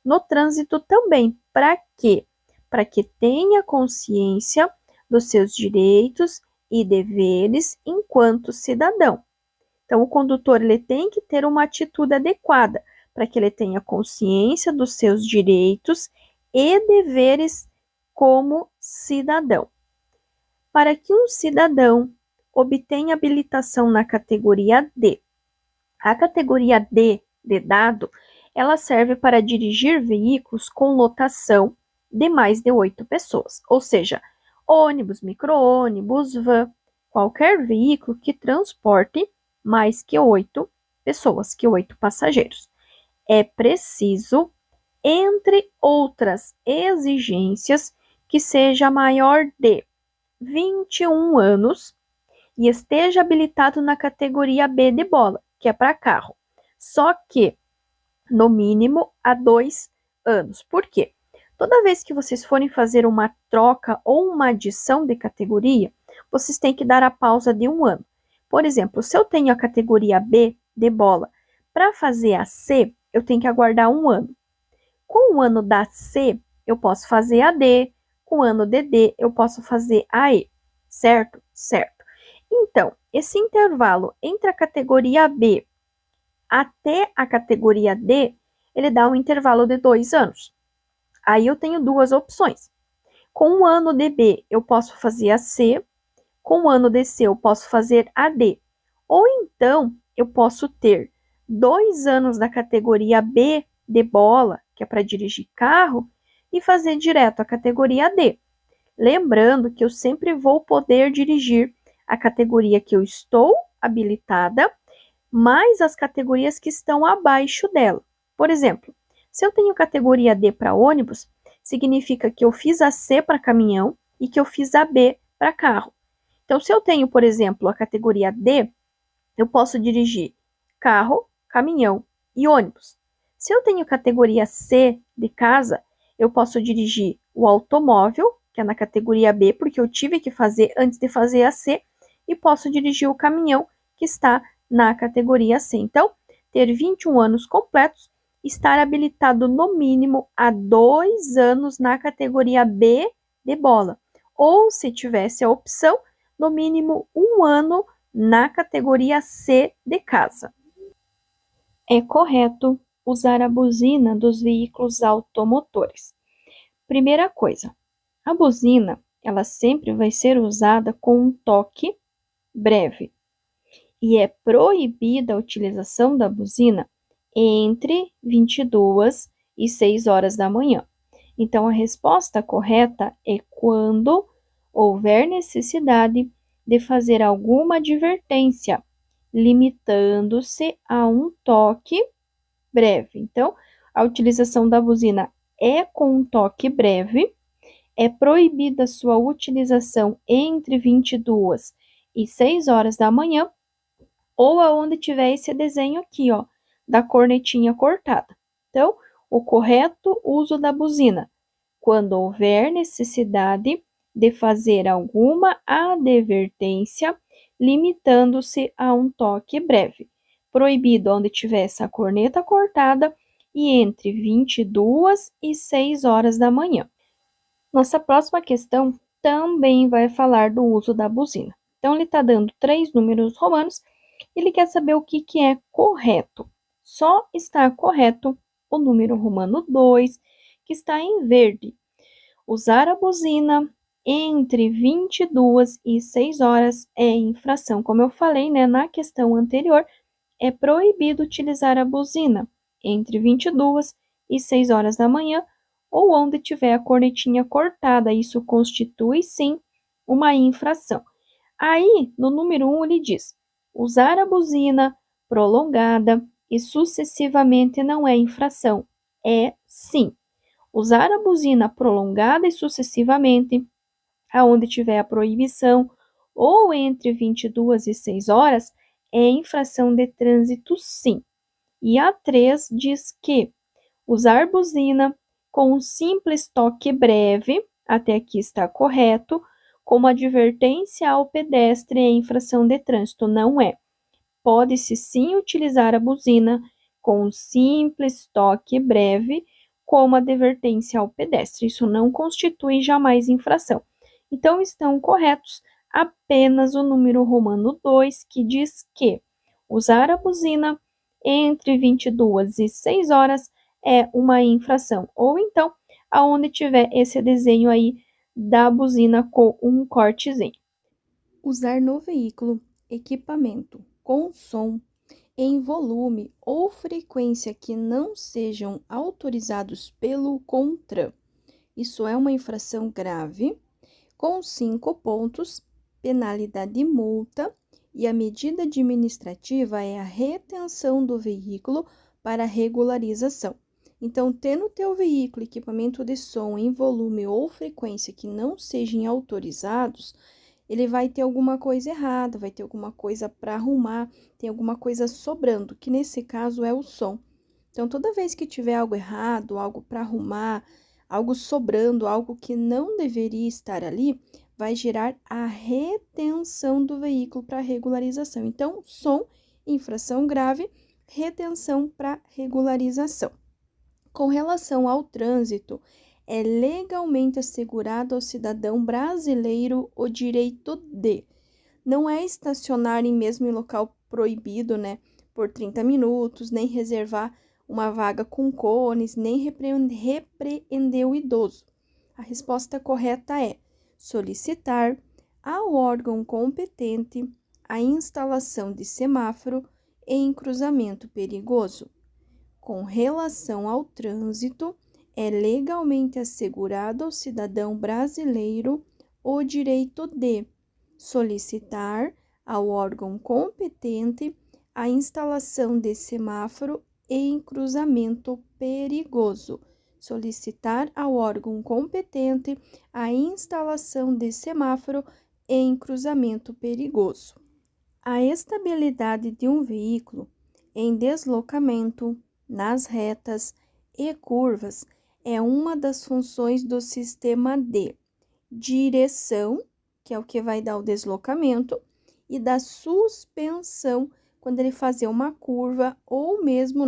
No trânsito também, para quê? Para que tenha consciência dos seus direitos e deveres enquanto cidadão. Então, o condutor ele tem que ter uma atitude adequada para que ele tenha consciência dos seus direitos e deveres como cidadão. Para que um cidadão obtenha habilitação na categoria D, a categoria D de dado, ela serve para dirigir veículos com lotação de mais de 8 pessoas, ou seja, ônibus, micro-ônibus, van, qualquer veículo que transporte mais que 8 pessoas, que 8 passageiros. É preciso, entre outras exigências, que seja maior de 21 anos e esteja habilitado na categoria B de bola, que é para carro. Só que, no mínimo, há 2 anos. Por quê? Toda vez que vocês forem fazer uma troca ou uma adição de categoria, vocês têm que dar a pausa de 1 ano. Por exemplo, se eu tenho a categoria B de bola, para fazer a C, eu tenho que aguardar 1 ano. Com o ano da C, eu posso fazer a D. Com o ano de D, eu posso fazer a E. Certo? Certo. Então, esse intervalo entre a categoria B até a categoria D, ele dá um intervalo de 2 anos. Aí eu tenho 2 opções. Com o ano de B, eu posso fazer a C. Com o ano de C, eu posso fazer a D. Ou então, eu posso ter 2 anos da categoria B de bola, que é para dirigir carro, e fazer direto a categoria D. Lembrando que eu sempre vou poder dirigir a categoria que eu estou habilitada, mais as categorias que estão abaixo dela. Por exemplo, se eu tenho categoria D para ônibus, significa que eu fiz a C para caminhão e que eu fiz a B para carro. Então, se eu tenho, por exemplo, a categoria D, Eu posso dirigir carro, caminhão e ônibus. Se eu tenho categoria C de casa, eu posso dirigir o automóvel, que é na categoria B, porque eu tive que fazer antes de fazer a C, e posso dirigir o caminhão, que está na categoria C. Então, ter 21 anos completos, estar habilitado no mínimo há 2 anos na categoria B de bola. Ou, se tivesse a opção, no mínimo 1 ano na categoria C de casa. É correto usar a buzina dos veículos automotores. Primeira coisa, a buzina, ela sempre vai ser usada com um toque breve e é proibida a utilização da buzina entre 22 e 6 horas da manhã. Então, a resposta correta é quando houver necessidade de fazer alguma advertência, limitando-se a um toque breve. Então, a utilização da buzina é com um toque breve, é proibida sua utilização entre 22 e 6 horas da manhã, ou aonde tiver esse desenho aqui, ó, da cornetinha cortada. Então, o correto uso da buzina, quando houver necessidade de fazer alguma advertência, limitando-se a um toque breve. Proibido onde tiver essa corneta cortada e entre 22 e 6 horas da manhã. Nossa próxima questão também vai falar do uso da buzina. Então, ele está dando 3 números romanos e ele quer saber o que é correto. Só está correto o número romano 2, que está em verde. Usar a buzina entre 22 e 6 horas é infração. Como eu falei, né, na questão anterior, é proibido utilizar a buzina entre 22 e 6 horas da manhã ou onde tiver a cornetinha cortada. Isso constitui, sim, uma infração. Aí, no número 1, ele diz: usar a buzina prolongada e sucessivamente não é infração. É sim. Usar a buzina prolongada e sucessivamente, aonde tiver a proibição, ou entre 22 e 6 horas, é infração de trânsito, sim. E a 3 diz que usar buzina com um simples toque breve, até aqui está correto, como advertência ao pedestre é infração de trânsito, não é. Pode-se sim utilizar a buzina com um simples toque breve, como advertência ao pedestre. Isso não constitui jamais infração. Então, estão corretos apenas o número romano 2, que diz que usar a buzina entre 22 e 6 horas é uma infração. Ou então, aonde tiver esse desenho aí da buzina com um cortezinho. Usar no veículo equipamento com som em volume ou frequência que não sejam autorizados pelo CONTRAN. Isso é uma infração grave, com 5 pontos, penalidade e multa, e a medida administrativa é a retenção do veículo para regularização. Então, ter no teu veículo equipamento de som em volume ou frequência que não sejam autorizados, ele vai ter alguma coisa errada, vai ter alguma coisa para arrumar, tem alguma coisa sobrando, que nesse caso é o som. Então, toda vez que tiver algo errado, algo para arrumar, algo sobrando, algo que não deveria estar ali, vai gerar a retenção do veículo para regularização. Então, som, infração grave, retenção para regularização. Com relação ao trânsito, é legalmente assegurado ao cidadão brasileiro o direito de não é estacionar mesmo em local proibido, né, por 30 minutos, nem reservar uma vaga com cones, nem repreender o idoso. A resposta correta é solicitar ao órgão competente a instalação de semáforo em cruzamento perigoso. Com relação ao trânsito, é legalmente assegurado ao cidadão brasileiro o direito de solicitar ao órgão competente a instalação de semáforo em cruzamento perigoso. Solicitar ao órgão competente a instalação de semáforo em cruzamento perigoso. A estabilidade de um veículo em deslocamento, nas retas e curvas é uma das funções do sistema de direção, que é o que vai dar o deslocamento, e da suspensão, quando ele fazer uma curva, ou mesmo,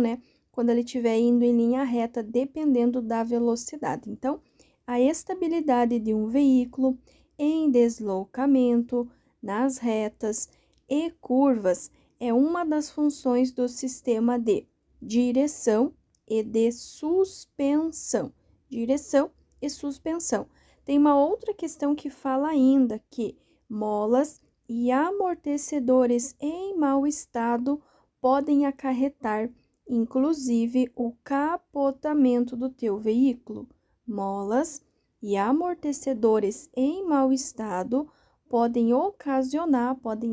quando ele estiver indo em linha reta, dependendo da velocidade. Então, a estabilidade de um veículo em deslocamento, nas retas e curvas é uma das funções do sistema de direção e de suspensão. Direção e suspensão. Tem uma outra questão que fala ainda que molas e amortecedores em mau estado podem acarretar, inclusive, o capotamento do teu veículo. Molas e amortecedores em mau estado podem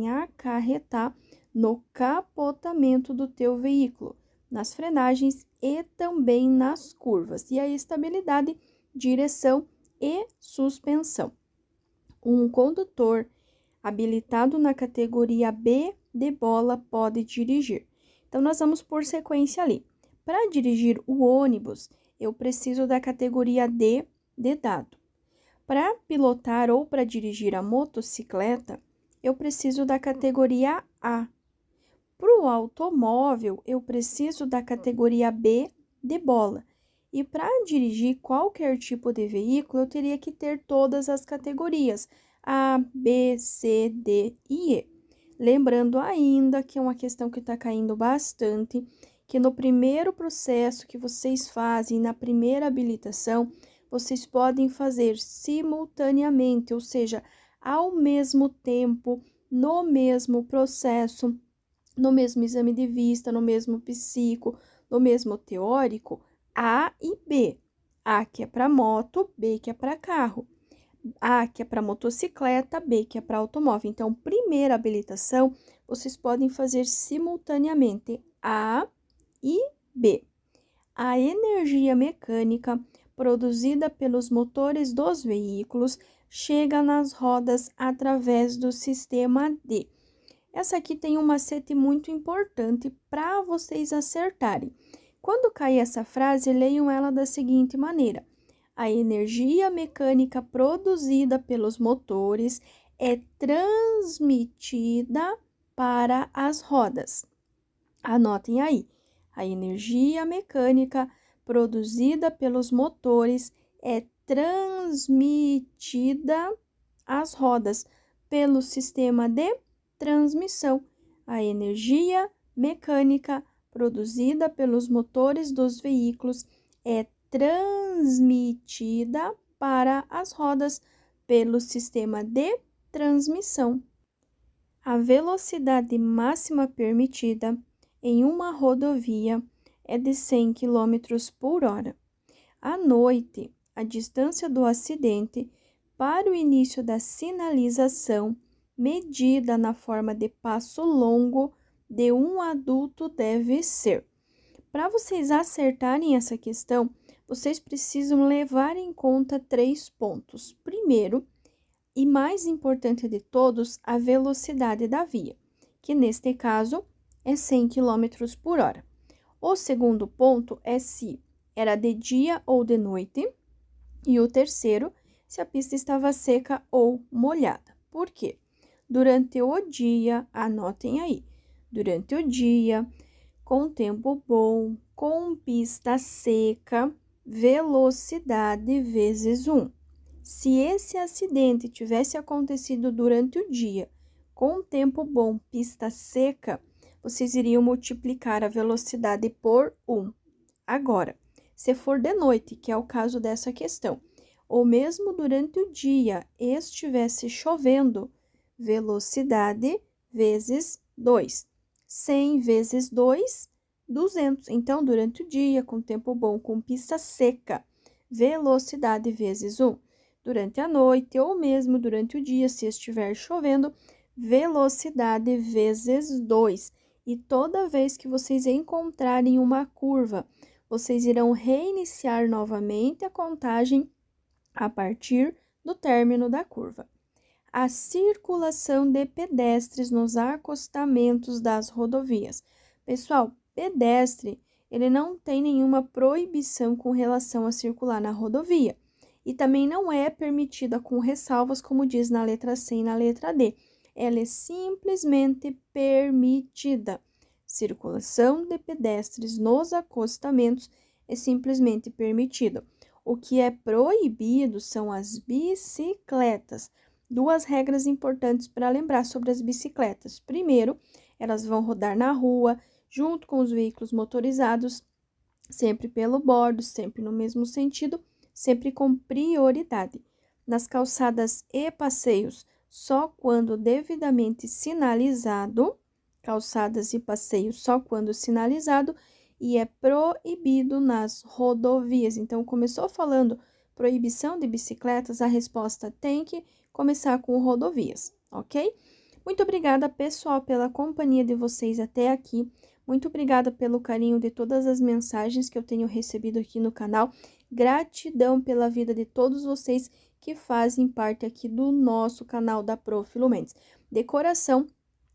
acarretar no capotamento do teu veículo, nas frenagens e também nas curvas. E a estabilidade, direção e suspensão. Um condutor habilitado na categoria B de bola pode dirigir. Então, nós vamos por sequência ali. Para dirigir o ônibus, eu preciso da categoria D de dado. Para pilotar ou para dirigir a motocicleta, eu preciso da categoria A. Para o automóvel, eu preciso da categoria B de bola. E para dirigir qualquer tipo de veículo, eu teria que ter todas as categorias A, B, C, D e E. Lembrando ainda que é uma questão que está caindo bastante, que no primeiro processo que vocês fazem, na primeira habilitação, vocês podem fazer simultaneamente, ou seja, ao mesmo tempo, no mesmo processo, no mesmo exame de vista, no mesmo psico, no mesmo teórico, A e B. A que é para moto, B que é para carro. A que é para motocicleta, B que é para automóvel. Então, primeira habilitação, vocês podem fazer simultaneamente A e B. A energia mecânica produzida pelos motores dos veículos chega nas rodas através do sistema D. Essa aqui tem um macete muito importante para vocês acertarem. Quando cair essa frase, leiam ela da seguinte maneira: a energia mecânica produzida pelos motores é transmitida para as rodas. Anotem aí. A energia mecânica produzida pelos motores é transmitida às rodas pelo sistema de transmissão. A energia mecânica produzida pelos motores dos veículos é transmitida para as rodas pelo sistema de transmissão. A velocidade máxima permitida em uma rodovia é de 100 km por hora. À noite, a distância do acidente para o início da sinalização, medida na forma de passo longo de um adulto, deve ser. Para vocês acertarem essa questão, vocês precisam levar em conta 3 pontos. Primeiro, e mais importante de todos, a velocidade da via, que neste caso é 100 km por hora. O segundo ponto é se era de dia ou de noite. E o terceiro, se a pista estava seca ou molhada. Por quê? Durante o dia, anotem aí, durante o dia, com tempo bom, com pista seca, velocidade vezes 1. Se esse acidente tivesse acontecido durante o dia, com tempo bom, pista seca, vocês iriam multiplicar a velocidade por 1. Agora, se for de noite, que é o caso dessa questão, ou mesmo durante o dia estivesse chovendo, velocidade vezes 2. 100 vezes 2, 200. Então, durante o dia, com tempo bom, com pista seca, velocidade vezes 1. Durante a noite ou mesmo durante o dia, se estiver chovendo, velocidade vezes 2. E toda vez que vocês encontrarem uma curva, vocês irão reiniciar novamente a contagem a partir do término da curva. a circulação de pedestres nos acostamentos das rodovias. Pessoal, pedestre, ele não tem nenhuma proibição com relação a circular na rodovia. E também não é permitida com ressalvas, como diz na letra C e na letra D. Ela é simplesmente permitida. Circulação de pedestres nos acostamentos é simplesmente permitido. O que é proibido são as bicicletas. Duas regras importantes para lembrar sobre as bicicletas. Primeiro, elas vão rodar na rua, junto com os veículos motorizados, sempre pelo bordo, sempre no mesmo sentido, sempre com prioridade. Nas calçadas e passeios, só quando devidamente sinalizado, calçadas e passeios só quando sinalizado, e é proibido nas rodovias. Então, começou falando proibição de bicicletas, a resposta tem que começar com rodovias, ok? Muito obrigada, pessoal, pela companhia de vocês até aqui. Muito obrigada pelo carinho de todas as mensagens que eu tenho recebido aqui no canal. Gratidão pela vida de todos vocês que fazem parte aqui do nosso canal da Prof. Lu Mendes. De coração,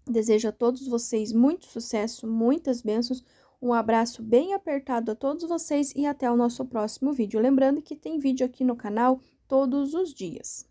desejo a todos vocês muito sucesso, muitas bênçãos. Um abraço bem apertado a todos vocês e até o nosso próximo vídeo. Lembrando que tem vídeo aqui no canal todos os dias.